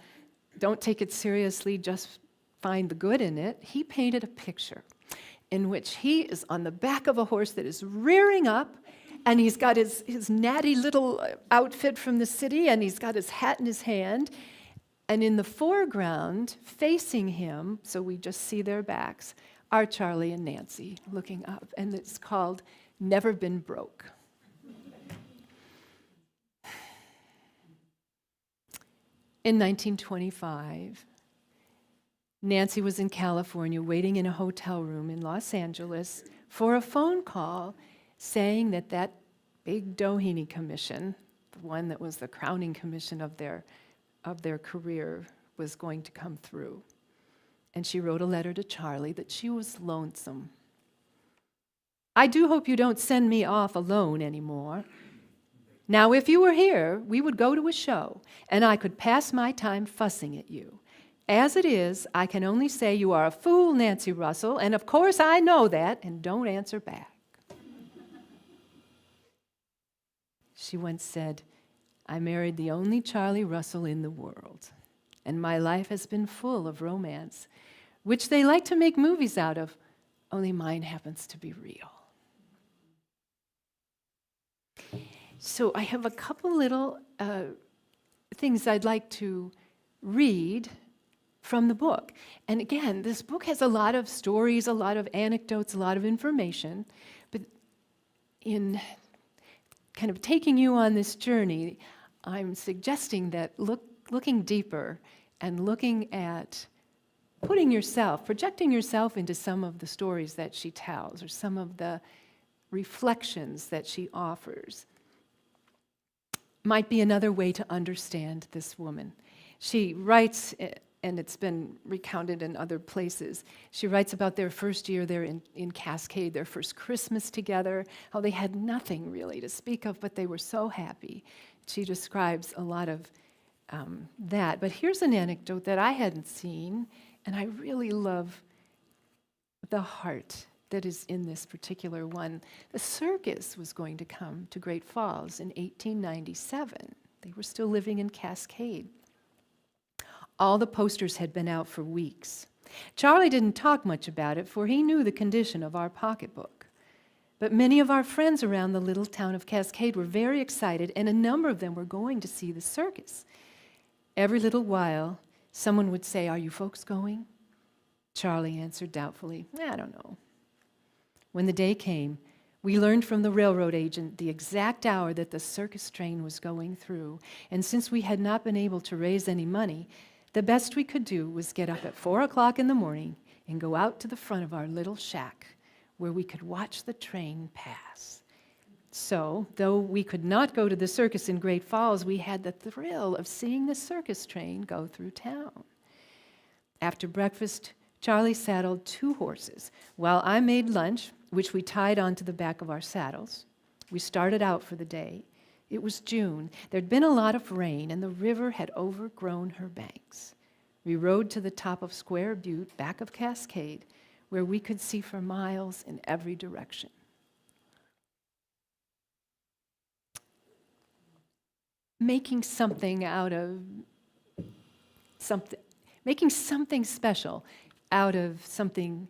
don't take it seriously, just find the good in it, he painted a picture in which he is on the back of a horse that is rearing up, and he's got his natty little outfit from the city, and he's got his hat in his hand. And in the foreground, facing him, so we just see their backs, are Charlie and Nancy looking up. And it's called Never Been Broke. In 1925, Nancy was in California waiting in a hotel room in Los Angeles for a phone call saying that that big Doheny Commission, the one that was the crowning commission of their career, was going to come through. And she wrote a letter to Charlie that she was lonesome. "I do hope you don't send me off alone anymore. Now, if you were here, we would go to a show, and I could pass my time fussing at you. As it is, I can only say you are a fool, Nancy Russell, and of course I know that, and don't answer back." She once said, "I married the only Charlie Russell in the world, and my life has been full of romance, which they like to make movies out of, only mine happens to be real." So I have a couple little things I'd like to read from the book. And again, this book has a lot of stories, a lot of anecdotes, a lot of information, but in kind of taking you on this journey, I'm suggesting that looking deeper and looking at projecting yourself into some of the stories that she tells or some of the reflections that she offers might be another way to understand this woman. She writes, and it's been recounted in other places, she writes about their first year there in Cascade, their first Christmas together, how they had nothing really to speak of, but they were so happy. She describes a lot of that. But here's an anecdote that I hadn't seen, and I really love the heart that is in this particular one. The circus was going to come to Great Falls in 1897. They were still living in Cascade. All the posters had been out for weeks. Charlie didn't talk much about it, for he knew the condition of our pocketbook. But many of our friends around the little town of Cascade were very excited, and a number of them were going to see the circus. Every little while, someone would say, "Are you folks going?" Charlie answered doubtfully, "I don't know." When the day came, we learned from the railroad agent the exact hour that the circus train was going through, and since we had not been able to raise any money, the best we could do was get up at 4 o'clock in the morning and go out to the front of our little shack where we could watch the train pass. So, though we could not go to the circus in Great Falls, we had the thrill of seeing the circus train go through town. After breakfast, Charlie saddled 2 horses, while I made lunch, which we tied onto the back of our saddles. We started out for the day. It was June. There'd been a lot of rain, and the river had overgrown her banks. We rode to the top of Square Butte, back of Cascade, where we could see for miles in every direction. Making something special out of something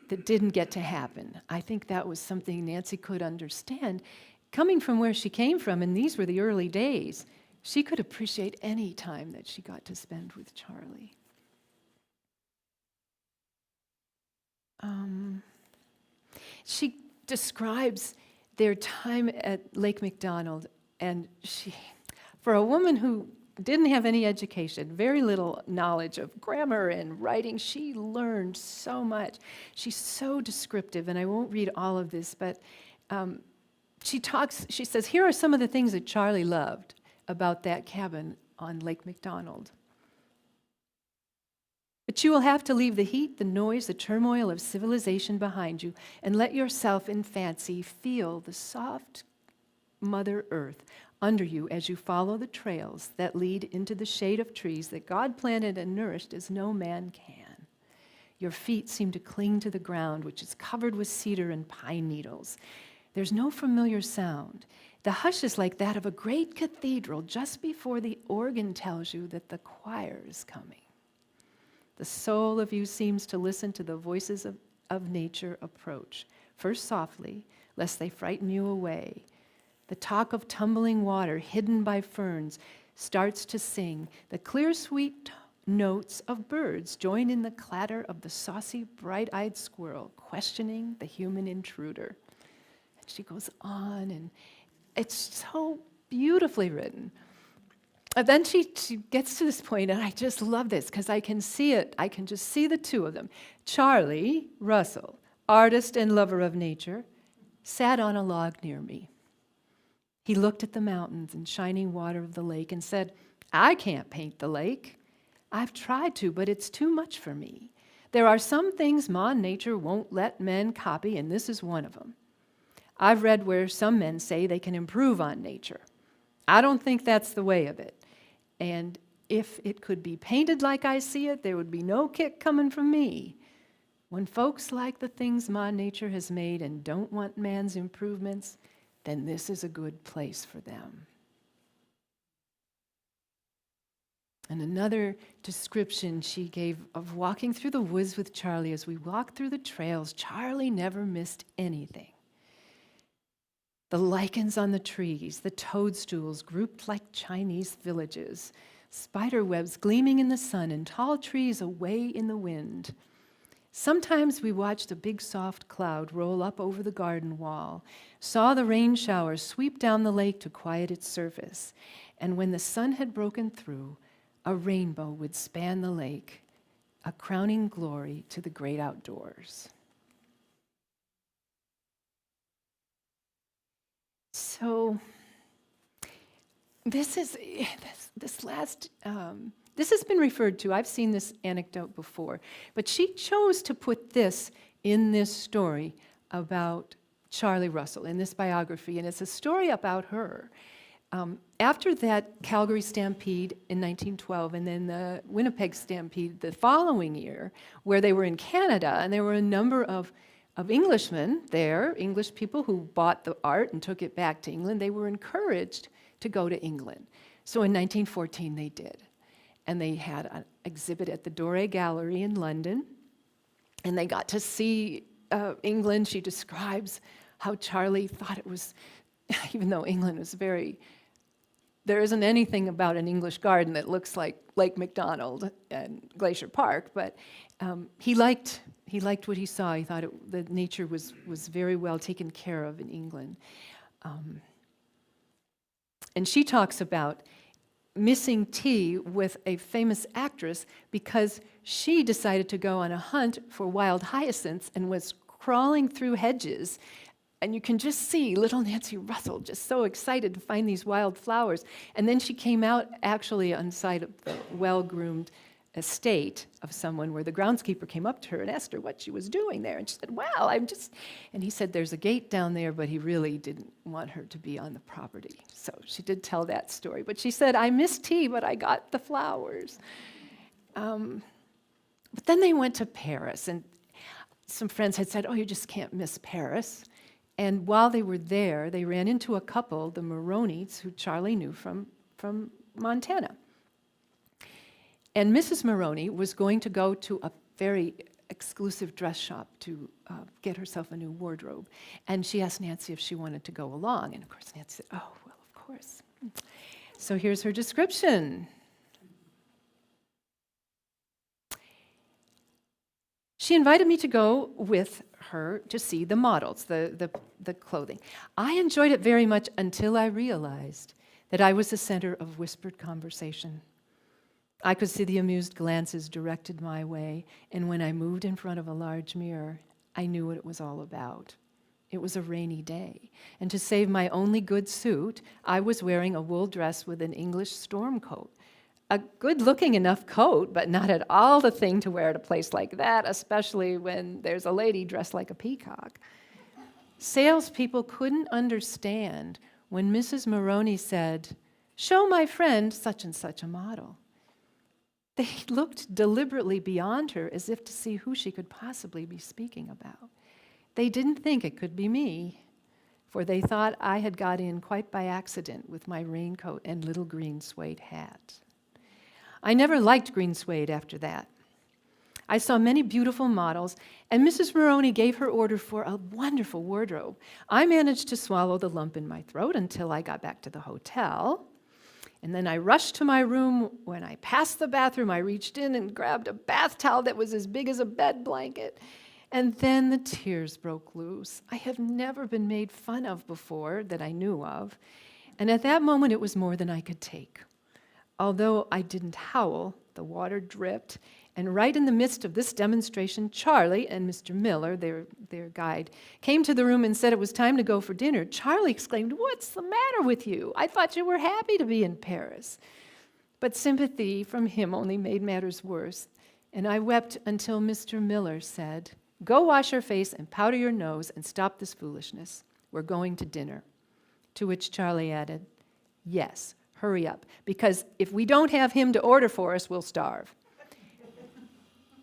that didn't get to happen. I think that was something Nancy could understand. Coming from where she came from, and these were the early days, she could appreciate any time that she got to spend with Charlie. She describes their time at Lake McDonald, and for a woman who didn't have any education, very little knowledge of grammar and writing, she learned so much. She's so descriptive, and I won't read all of this, but she says, here are some of the things that Charlie loved about that cabin on Lake McDonald. But you will have to leave the heat, the noise, the turmoil of civilization behind you, and let yourself in fancy feel the soft Mother Earth under you as you follow the trails that lead into the shade of trees that God planted and nourished as no man can. Your feet seem to cling to the ground, which is covered with cedar and pine needles. There's no familiar sound. The hush is like that of a great cathedral just before the organ tells you that the choir is coming. The soul of you seems to listen to the voices of nature approach, first softly, lest they frighten you away. The talk of tumbling water hidden by ferns starts to sing. The clear, sweet notes of birds join in the clatter of the saucy, bright-eyed squirrel questioning the human intruder. And she goes on, and it's so beautifully written. And then she gets to this point, and I just love this because I can see it. I can just see the two of them. Charlie Russell, artist and lover of nature, sat on a log near me. He looked at the mountains and shining water of the lake and said, "I can't paint the lake. I've tried to, but it's too much for me. There are some things Ma nature won't let men copy, and this is one of them. I've read where some men say they can improve on nature. I don't think that's the way of it. And if it could be painted like I see it, there would be no kick coming from me. When folks like the things Ma nature has made and don't want man's improvements, then this is a good place for them." And another description she gave of walking through the woods with Charlie. As we walked through the trails, Charlie never missed anything. The lichens on the trees, the toadstools grouped like Chinese villages, spider webs gleaming in the sun, and tall trees away in the wind. Sometimes we watched a big soft cloud roll up over the garden wall, saw the rain showers sweep down the lake to quiet its surface, and when the sun had broken through, a rainbow would span the lake, a crowning glory to the great outdoors. So this has been referred to. I've seen this anecdote before, but she chose to put this in this story about Charlie Russell, in this biography, and it's a story about her. After that Calgary Stampede in 1912, and then the Winnipeg Stampede the following year, where they were in Canada, and there were a number of Englishmen there, English people who bought the art and took it back to England. They were encouraged to go to England. So in 1914 they did. And they had an exhibit at the Doré Gallery in London. And they got to see England. She describes how Charlie thought it was, even though England was there isn't anything about an English garden that looks like Lake McDonald and Glacier Park, but he liked what he saw. He thought that nature was very well taken care of in England. And she talks about missing tea with a famous actress because she decided to go on a hunt for wild hyacinths and was crawling through hedges. And you can just see little Nancy Russell just so excited to find these wild flowers. And then she came out actually on the side of the well-groomed estate of someone where the groundskeeper came up to her and asked her what she was doing there. And she said, well, and he said, there's a gate down there, but he really didn't want her to be on the property. So she did tell that story. But she said, I missed tea, but I got the flowers. But then they went to Paris, and some friends had said, oh, you just can't miss Paris. And while they were there, they ran into a couple, the Maronis, who Charlie knew from Montana. And Mrs. Maroney was going to go to a very exclusive dress shop to get herself a new wardrobe. And she asked Nancy if she wanted to go along. And of course, Nancy said, oh, well, of course. So here's her description. She invited me to go with her to see the models, the clothing. I enjoyed it very much until I realized that I was the center of whispered conversation. I could see the amused glances directed my way, and when I moved in front of a large mirror, I knew what it was all about. It was a rainy day, and to save my only good suit, I was wearing a wool dress with an English storm coat. A good-looking enough coat, but not at all the thing to wear at a place like that, especially when there's a lady dressed like a peacock. Salespeople couldn't understand when Mrs. Maroney said, show my friend such and such a model. They looked deliberately beyond her as if to see who she could possibly be speaking about. They didn't think it could be me, for they thought I had got in quite by accident with my raincoat and little green suede hat. I never liked green suede after that. I saw many beautiful models, and Mrs. Maroney gave her order for a wonderful wardrobe. I managed to swallow the lump in my throat until I got back to the hotel. And then I rushed to my room. When I passed the bathroom, I reached in and grabbed a bath towel that was as big as a bed blanket. And then the tears broke loose. I have never been made fun of before that I knew of. And at that moment, it was more than I could take. Although I didn't howl, the water dripped. And right in the midst of this demonstration, Charlie and Mr. Miller, their guide, came to the room and said it was time to go for dinner. Charlie exclaimed, what's the matter with you? I thought you were happy to be in Paris. But sympathy from him only made matters worse. And I wept until Mr. Miller said, go wash your face and powder your nose and stop this foolishness. We're going to dinner. To which Charlie added, yes, hurry up, because if we don't have him to order for us, we'll starve.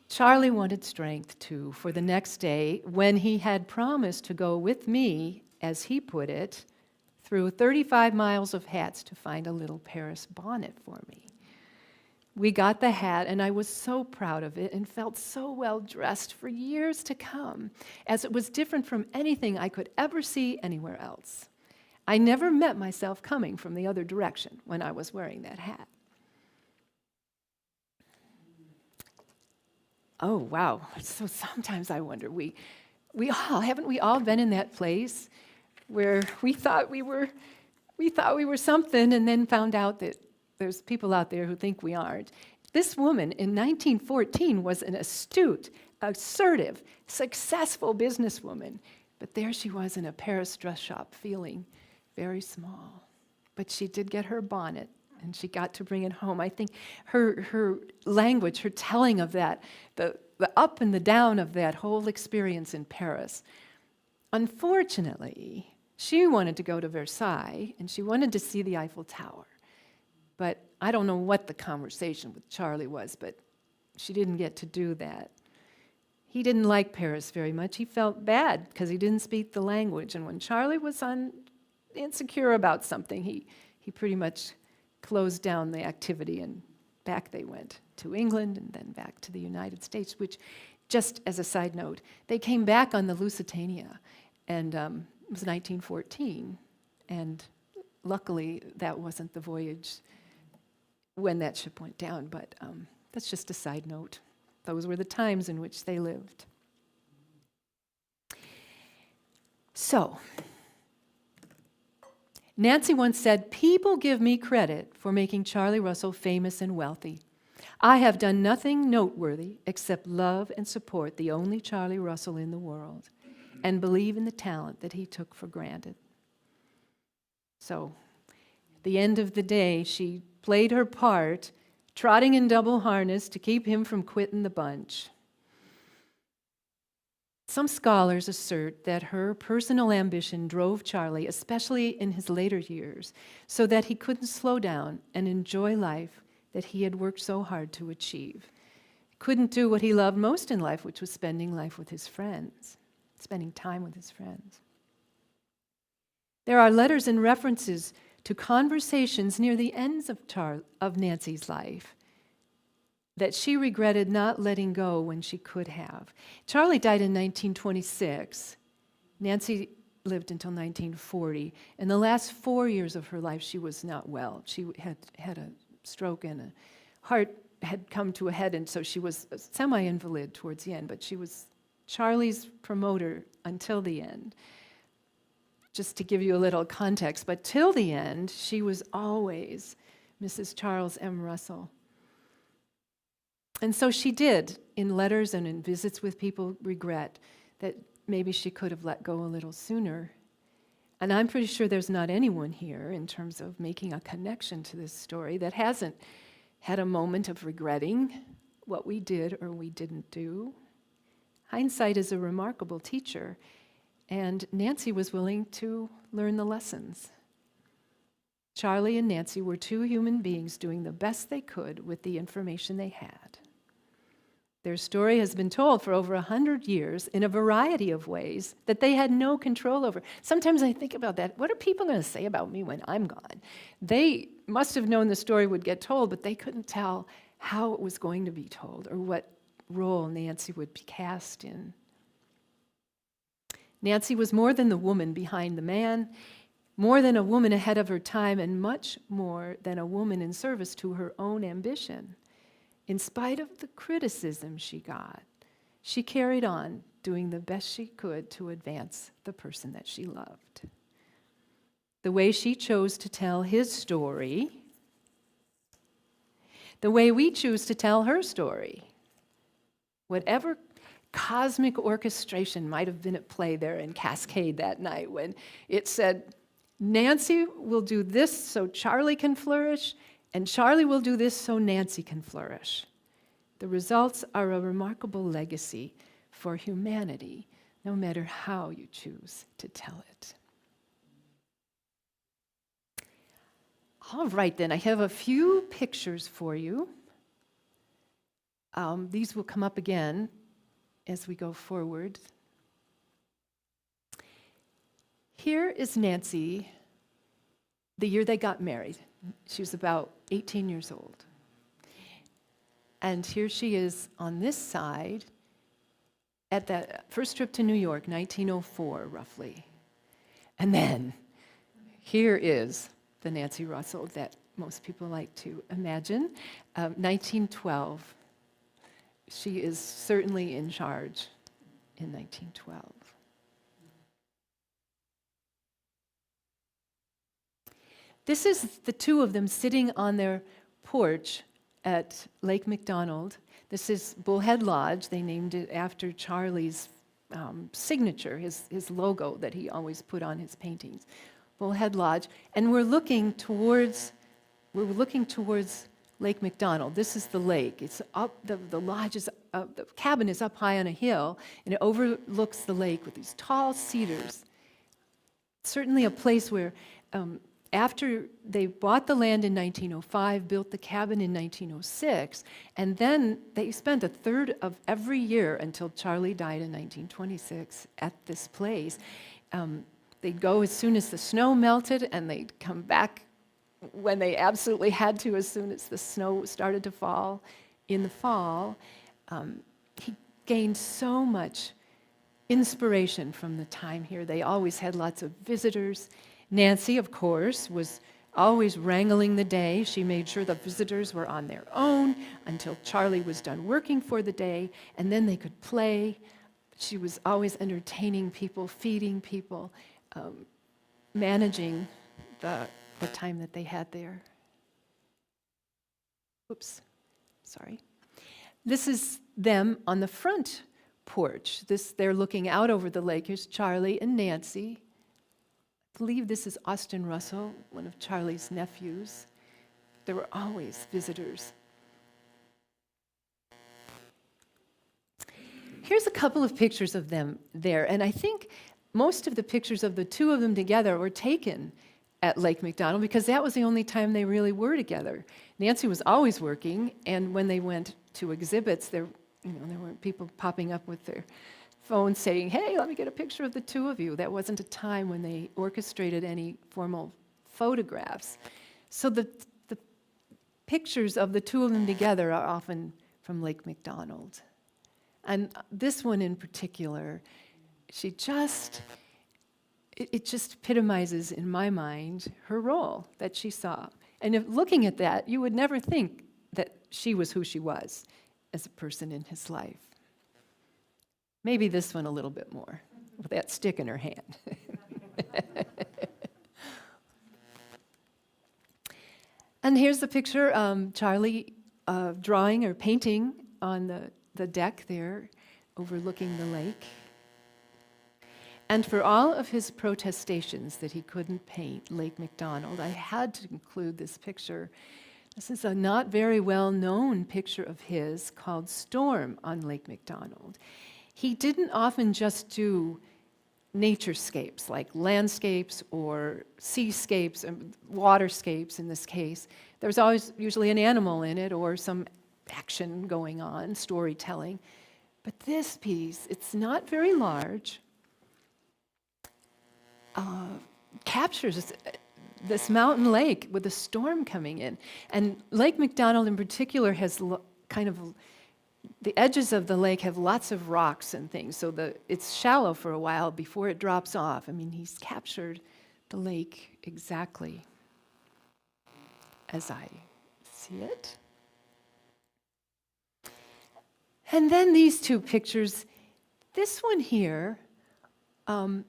Charlie wanted strength, too, for the next day when he had promised to go with me, as he put it, through 35 miles of hats to find a little Paris bonnet for me. We got the hat, and I was so proud of it and felt so well dressed for years to come, as it was different from anything I could ever see anywhere else. I never met myself coming from the other direction when I was wearing that hat. Oh, wow. So sometimes I wonder, haven't we all been in that place where we thought we were something and then found out that there's people out there who think we aren't. This woman in 1914 was an astute, assertive, successful businesswoman, but there she was in a Paris dress shop feeling very small. But she did get her bonnet, and she got to bring it home. I think her language, her telling of that, the up and the down of that whole experience in Paris. Unfortunately, she wanted to go to Versailles, and she wanted to see the Eiffel Tower. But I don't know what the conversation with Charlie was, but she didn't get to do that. He didn't like Paris very much. He felt bad because he didn't speak the language. And when Charlie was insecure about something, he pretty much closed down the activity, and back they went to England and then back to the United States, which, just as a side note, they came back on the Lusitania, and It was 1914, and luckily that wasn't the voyage when that ship went down, but that's just a side note. Those were the times in which they lived. So, Nancy once said, "People give me credit for making Charlie Russell famous and wealthy. I have done nothing noteworthy except love and support the only Charlie Russell in the world and believe in the talent that he took for granted." So, at the end of the day, she played her part, trotting in double harness to keep him from quitting the bunch. Some scholars assert that her personal ambition drove Charlie, especially in his later years, so that he couldn't slow down and enjoy life that he had worked so hard to achieve. Couldn't do what he loved most in life, which was spending life with his friends, spending time with his friends. There are letters and references to conversations near the ends of Nancy's life that she regretted not letting go when she could have. Charlie died in 1926. Nancy lived until 1940. In the last 4 years of her life, she was not well. She had a stroke and a heart had come to a head, and so she was a semi-invalid towards the end, but she was Charlie's promoter until the end. Just to give you a little context, but till the end, she was always Mrs. Charles M. Russell. And so she did, in letters and in visits with people, regret that maybe she could have let go a little sooner. And I'm pretty sure there's not anyone here, in terms of making a connection to this story, that hasn't had a moment of regretting what we did or we didn't do. Hindsight is a remarkable teacher, and Nancy was willing to learn the lessons. Charlie and Nancy were two human beings doing the best they could with the information they had. Their story has been told for over 100 years in a variety of ways that they had no control over. Sometimes I think about that. What are people going to say about me when I'm gone? They must have known the story would get told, but they couldn't tell how it was going to be told or what role Nancy would be cast in. Nancy was more than the woman behind the man, more than a woman ahead of her time, and much more than a woman in service to her own ambition. In spite of the criticism she got, she carried on doing the best she could to advance the person that she loved. The way she chose to tell his story, the way we choose to tell her story, whatever cosmic orchestration might have been at play there in Cascade that night when it said, Nancy will do this so Charlie can flourish, and Charlie will do this so Nancy can flourish. The results are a remarkable legacy for humanity, no matter how you choose to tell it. All right, then, I have a few pictures for you. These will come up again as we go forward. Here is Nancy the year they got married. She was about 18 years old. And here she is on this side at that first trip to New York, 1904, roughly. And then here is the Nancy Russell that most people like to imagine, 1912. She is certainly in charge in 1912. This is the two of them sitting on their porch at Lake McDonald. This is Bullhead Lodge. They named it after Charlie's signature, his logo that he always put on his paintings. Bullhead Lodge. And we're looking towards Lake McDonald. This is the lake. It's up, the lodge is up, the cabin is up high on a hill, and it overlooks the lake with these tall cedars. Certainly a place where after they bought the land in 1905, built the cabin in 1906, and then they spent a third of every year until Charlie died in 1926 at this place. They'd go as soon as the snow melted, and they'd come back when they absolutely had to, as soon as the snow started to fall in the fall. He gained so much inspiration from the time here. They always had lots of visitors. Nancy, of course, was always wrangling the day. She made sure the visitors were on their own until Charlie was done working for the day, and then they could play. She was always entertaining people, feeding people, managing the time that they had there. Oops, sorry. This is them on the front porch. They're looking out over the lake. Here's Charlie and Nancy. I believe this is Austin Russell, one of Charlie's nephews. There were always visitors. Here's a couple of pictures of them there, and I think most of the pictures of the two of them together were taken at Lake McDonald because that was the only time they really were together. Nancy was always working, and when they went to exhibits, there weren't people popping up with their phones saying, "Hey, let me get a picture of the two of you." That wasn't a time when they orchestrated any formal photographs. So the pictures of the two of them together are often from Lake McDonald. And this one in particular, it just epitomizes in my mind her role that she saw. And if looking at that, you would never think that she was who she was as a person in his life. Maybe this one a little bit more, with that stick in her hand. And here's the picture, Charlie drawing or painting on the deck there, overlooking the lake. And for all of his protestations that he couldn't paint Lake McDonald, I had to include this picture. This is a not very well-known picture of his called Storm on Lake McDonald. He didn't often just do naturescapes, like landscapes or seascapes and waterscapes in this case. There was always usually an animal in it or some action going on, storytelling. But this piece, it's not very large, captures this mountain lake with a storm coming in. And Lake McDonald in particular has the edges of the lake have lots of rocks and things, so it's shallow for a while before it drops off. I mean, he's captured the lake exactly as I see it. And then these two pictures. This one here, I'm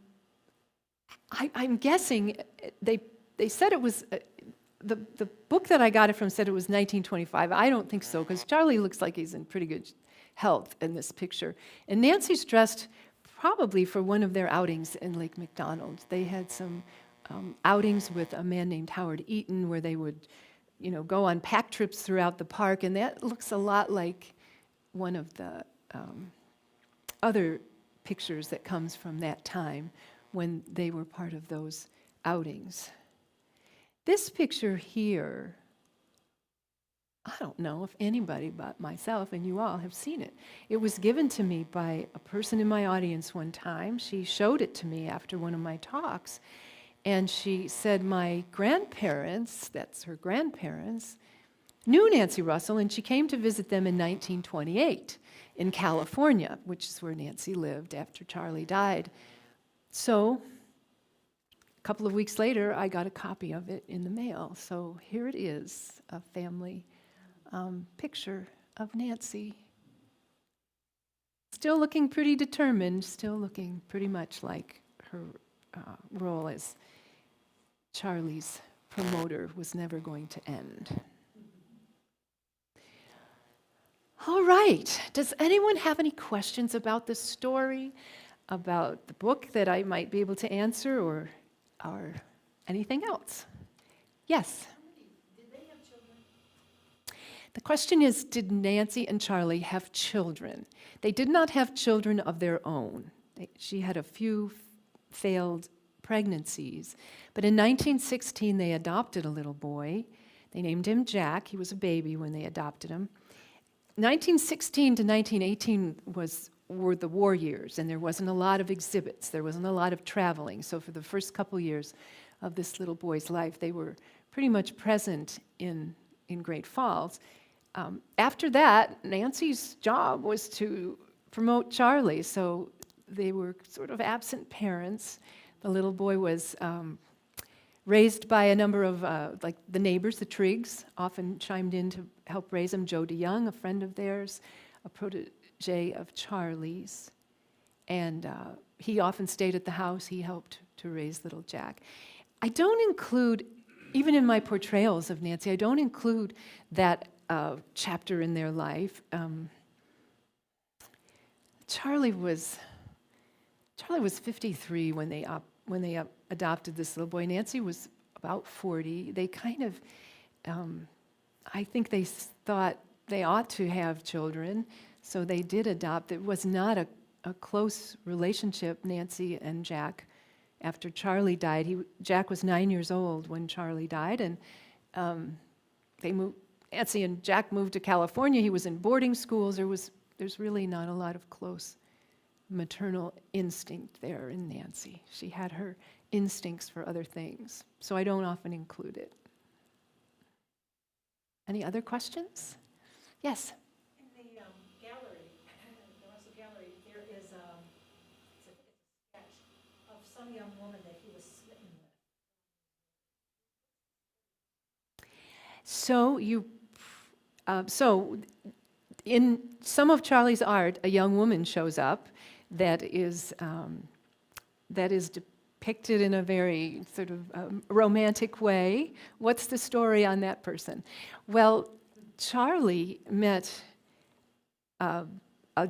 guessing they said it was, the book that I got it from said it was 1925. I don't think so, because Charlie looks like he's in pretty good health in this picture. And Nancy's dressed probably for one of their outings in Lake McDonald. They had some outings with a man named Howard Eaton where they would, go on pack trips throughout the park, and that looks a lot like one of the other pictures that comes from that time when they were part of those outings. This picture here, I don't know if anybody but myself and you all have seen it. It was given to me by a person in my audience one time. She showed it to me after one of my talks, and she said my grandparents, that's her grandparents, knew Nancy Russell, and she came to visit them in 1928 in California, which is where Nancy lived after Charlie died. So a couple of weeks later, I got a copy of it in the mail. So here it is, a family picture of Nancy. Still looking pretty determined, still looking pretty much like her role as Charlie's promoter was never going to end. All right, does anyone have any questions about the story, about the book that I might be able to answer, or anything else? Yes? Did they have children? The question is, did Nancy and Charlie have children? They did not have children of their own. She had a few failed pregnancies, but in 1916 they adopted a little boy. They named him Jack. He was a baby when they adopted him. 1916 to 1918 were the war years, and there wasn't a lot of exhibits. There wasn't a lot of traveling. So for the first couple years of this little boy's life, they were pretty much present in Great Falls. After that, Nancy's job was to promote Charlie. So they were sort of absent parents. The little boy was raised by a number of, like the neighbors, the Triggs, often chimed in to help raise him. Joe DeYoung, a friend of theirs, a protege of Charlie's. And he often stayed at the house. He helped to raise little Jack. I don't include, even in my portrayals of Nancy, I don't include that chapter in their life. Charlie was 53 when they adopted this little boy. Nancy was about 40. They kind of, I think they thought they ought to have children, so they did adopt. It was not a close relationship, Nancy and Jack. After Charlie died, Jack was 9 years old when Charlie died, and Nancy and Jack moved to California. He was in boarding schools. There's really not a lot of close maternal instinct there in Nancy. She had her instincts for other things, so I don't often include it. Any other questions? Yes? In the gallery, the Russell Gallery, there is it's a sketch of some young woman that he was smitten with. So in some of Charlie's art, a young woman shows up that is depicted in a very sort of romantic way. What's the story on that person? Well, Charlie met a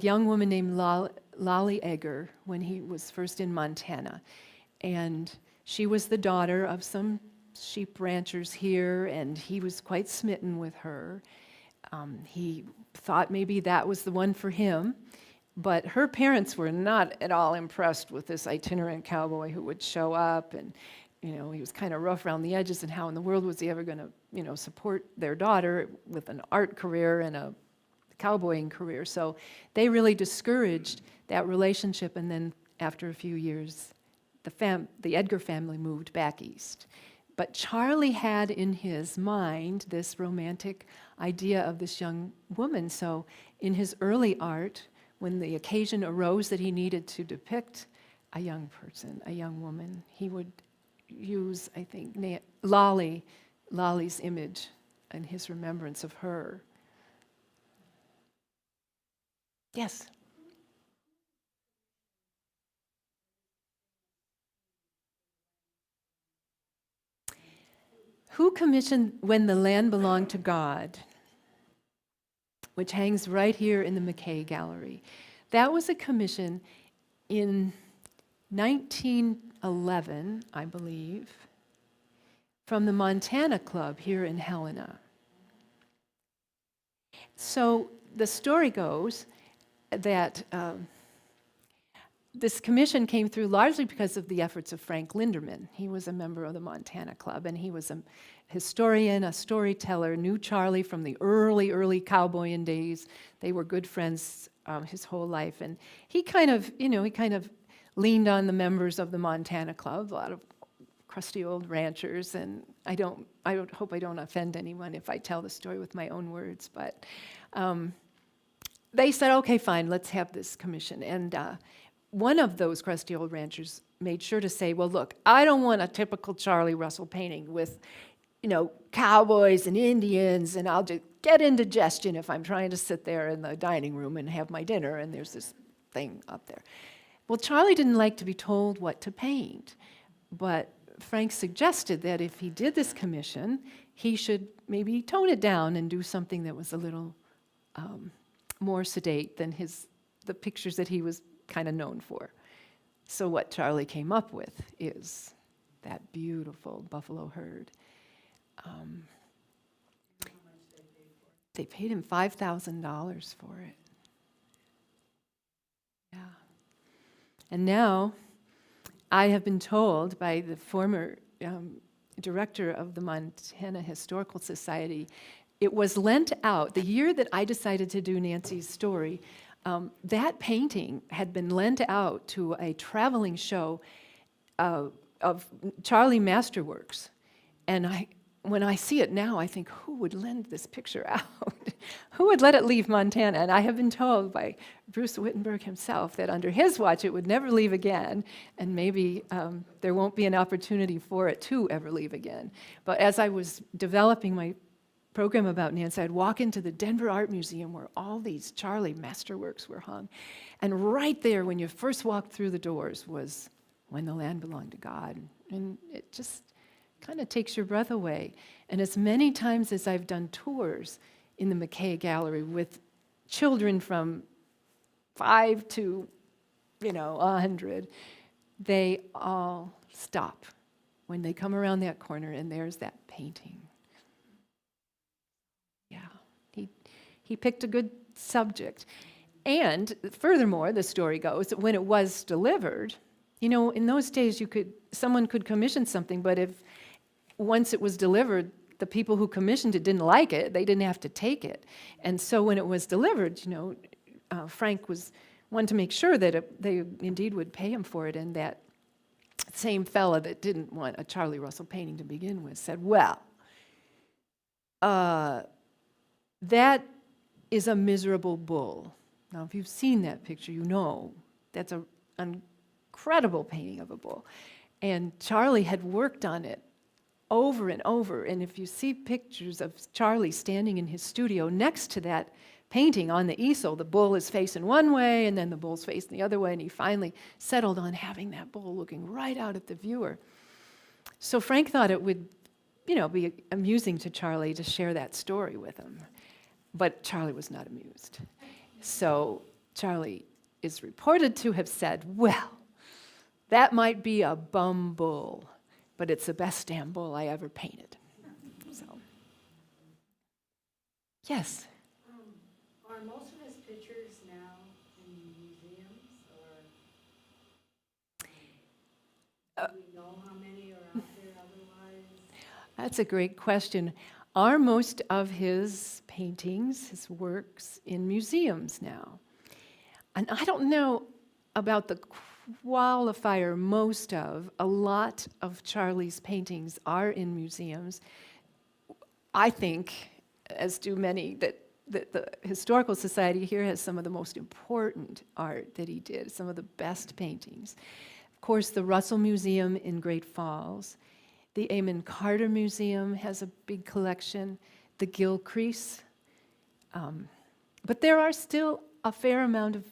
young woman named Lolly Egger when he was first in Montana. And she was the daughter of some sheep ranchers here, and he was quite smitten with her. He thought maybe that was the one for him, but her parents were not at all impressed with this itinerant cowboy who would show up, and he was kind of rough around the edges, and how in the world was he ever going to support their daughter with an art career and a cowboying career. So they really discouraged that relationship, and then after a few years, the Edgar family moved back east. But Charlie had in his mind this romantic idea of this young woman. So in his early art, when the occasion arose that he needed to depict a young person, a young woman, he would use, I think, Lolly's image and his remembrance of her. Yes? Who commissioned When the Land Belonged to God, which hangs right here in the McKay Gallery? That was a commission in 1911, I believe, from the Montana Club here in Helena. So the story goes that this commission came through largely because of the efforts of Frank Linderman. He was a member of the Montana Club, and he was a historian, a storyteller, knew Charlie from the early cowboying days. They were good friends his whole life, and he kind of leaned on the members of the Montana Club, a lot of crusty old ranchers, and I hope I don't offend anyone if I tell the story with my own words, but they said, okay, fine, let's have this commission. And one of those crusty old ranchers made sure to say, well, look, I don't want a typical Charlie Russell painting with, cowboys and Indians, and I'll just get indigestion if I'm trying to sit there in the dining room and have my dinner, and there's this thing up there. Well, Charlie didn't like to be told what to paint, but Frank suggested that if he did this commission, he should maybe tone it down and do something that was a little more sedate than the pictures that he was kind of known for. So what Charlie came up with is that beautiful buffalo herd. They paid him $5,000 for it. Yeah. And now I have been told by the former director of the Montana Historical Society, it was lent out, the year that I decided to do Nancy's story, that painting had been lent out to a traveling show of Charlie Masterworks. And when I see it now, I think, who would lend this picture out? Who would let it leave Montana? And I have been told by Bruce Wittenberg himself that under his watch it would never leave again, and maybe there won't be an opportunity for it to ever leave again. But as I was developing my program about Nancy, I'd walk into the Denver Art Museum where all these Charlie masterworks were hung. And right there, when you first walked through the doors, was When the Land Belonged to God. And it just kind of takes your breath away. And as many times as I've done tours in the McKay Gallery with children from 5 to, 100, they all stop when they come around that corner and there's that painting. Yeah, he picked a good subject. And furthermore, the story goes that when it was delivered, in those days someone could commission something, but if once it was delivered, the people who commissioned it didn't like it, they didn't have to take it. And so when it was delivered, Frank was one to make sure that they indeed would pay him for it, and that same fella that didn't want a Charlie Russell painting to begin with said, well, that is a miserable bull. Now, if you've seen that picture, that's an incredible painting of a bull. And Charlie had worked on it over and over, and if you see pictures of Charlie standing in his studio next to that painting on the easel, the bull is facing one way and then the bull's facing the other way, and he finally settled on having that bull looking right out at the viewer. So Frank thought it would, be amusing to Charlie to share that story with him, but Charlie was not amused. So Charlie is reported to have said, well, that might be a bum bull, but it's the best damn bull I ever painted. So, yes? Are most of his pictures now in museums, or do we know how many are out there otherwise? That's a great question. Are most of his paintings, his works, in museums now? And I don't know about the qualifier most of. A lot of Charlie's paintings are in museums. I think, as do many, that the Historical Society here has some of the most important art that he did, some of the best paintings. Of course, the Russell Museum in Great Falls. The Amon Carter Museum has a big collection. The Gilcrease. But there are still a fair amount of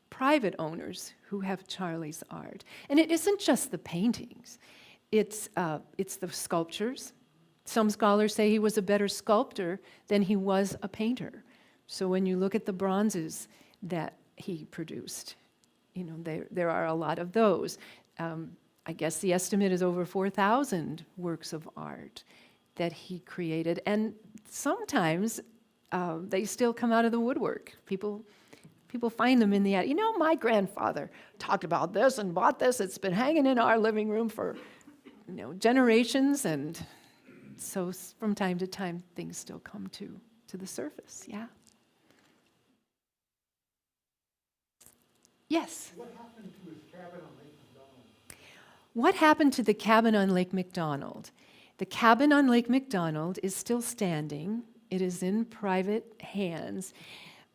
private owners who have Charlie's art. And it isn't just the paintings. It's the sculptures. Some scholars say he was a better sculptor than he was a painter. So when you look at the bronzes that he produced, there are a lot of those. I guess the estimate is over 4,000 works of art that he created. And sometimes they still come out of the woodwork. People find them in the attic. My grandfather talked about this and bought this. It's been hanging in our living room for generations, and so from time to time things still come to the surface. Yeah. Yes. What happened to his cabin on Lake McDonald? What happened to the cabin on Lake McDonald? The cabin on Lake McDonald is still standing. It is in private hands.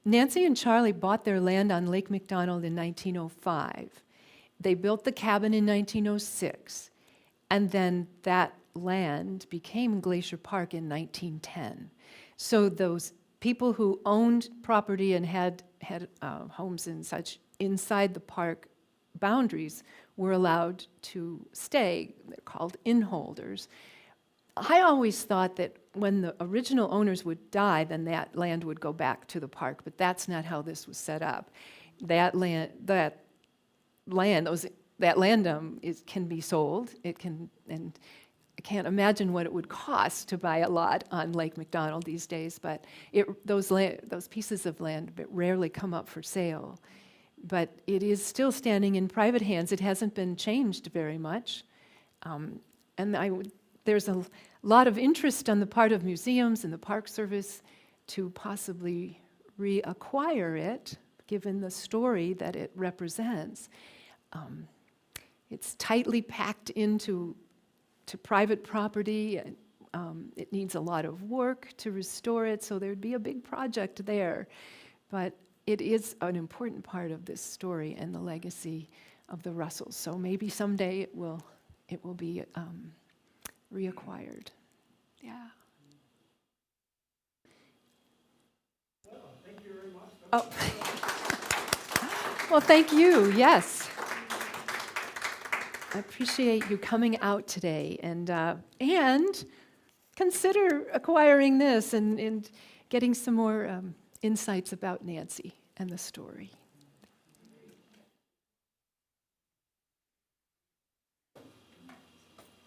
Nancy and Charlie bought their land on Lake McDonald in 1905. They built the cabin in 1906, and then that land became Glacier Park in 1910. So those people who owned property and had homes and such inside the park boundaries were allowed to stay. They're called innholders. I always thought that when the original owners would die, then that land would go back to the park, but that's not how this was set up. That land can be sold. It can, and I can't imagine what it would cost to buy a lot on Lake McDonald these days, but those pieces of land rarely come up for sale. But it is still standing in private hands. It hasn't been changed very much. There's a lot of interest on the part of museums and the Park Service to possibly reacquire it, given the story that it represents. It's tightly packed into private property. It needs a lot of work to restore it, so there'd be a big project there. But it is an important part of this story and the legacy of the Russells. So maybe someday it will be reacquired. Yeah. Thank you very much. Oh. Well, thank you. Yes. I appreciate you coming out today and consider acquiring this and getting some more insights about Nancy and the story.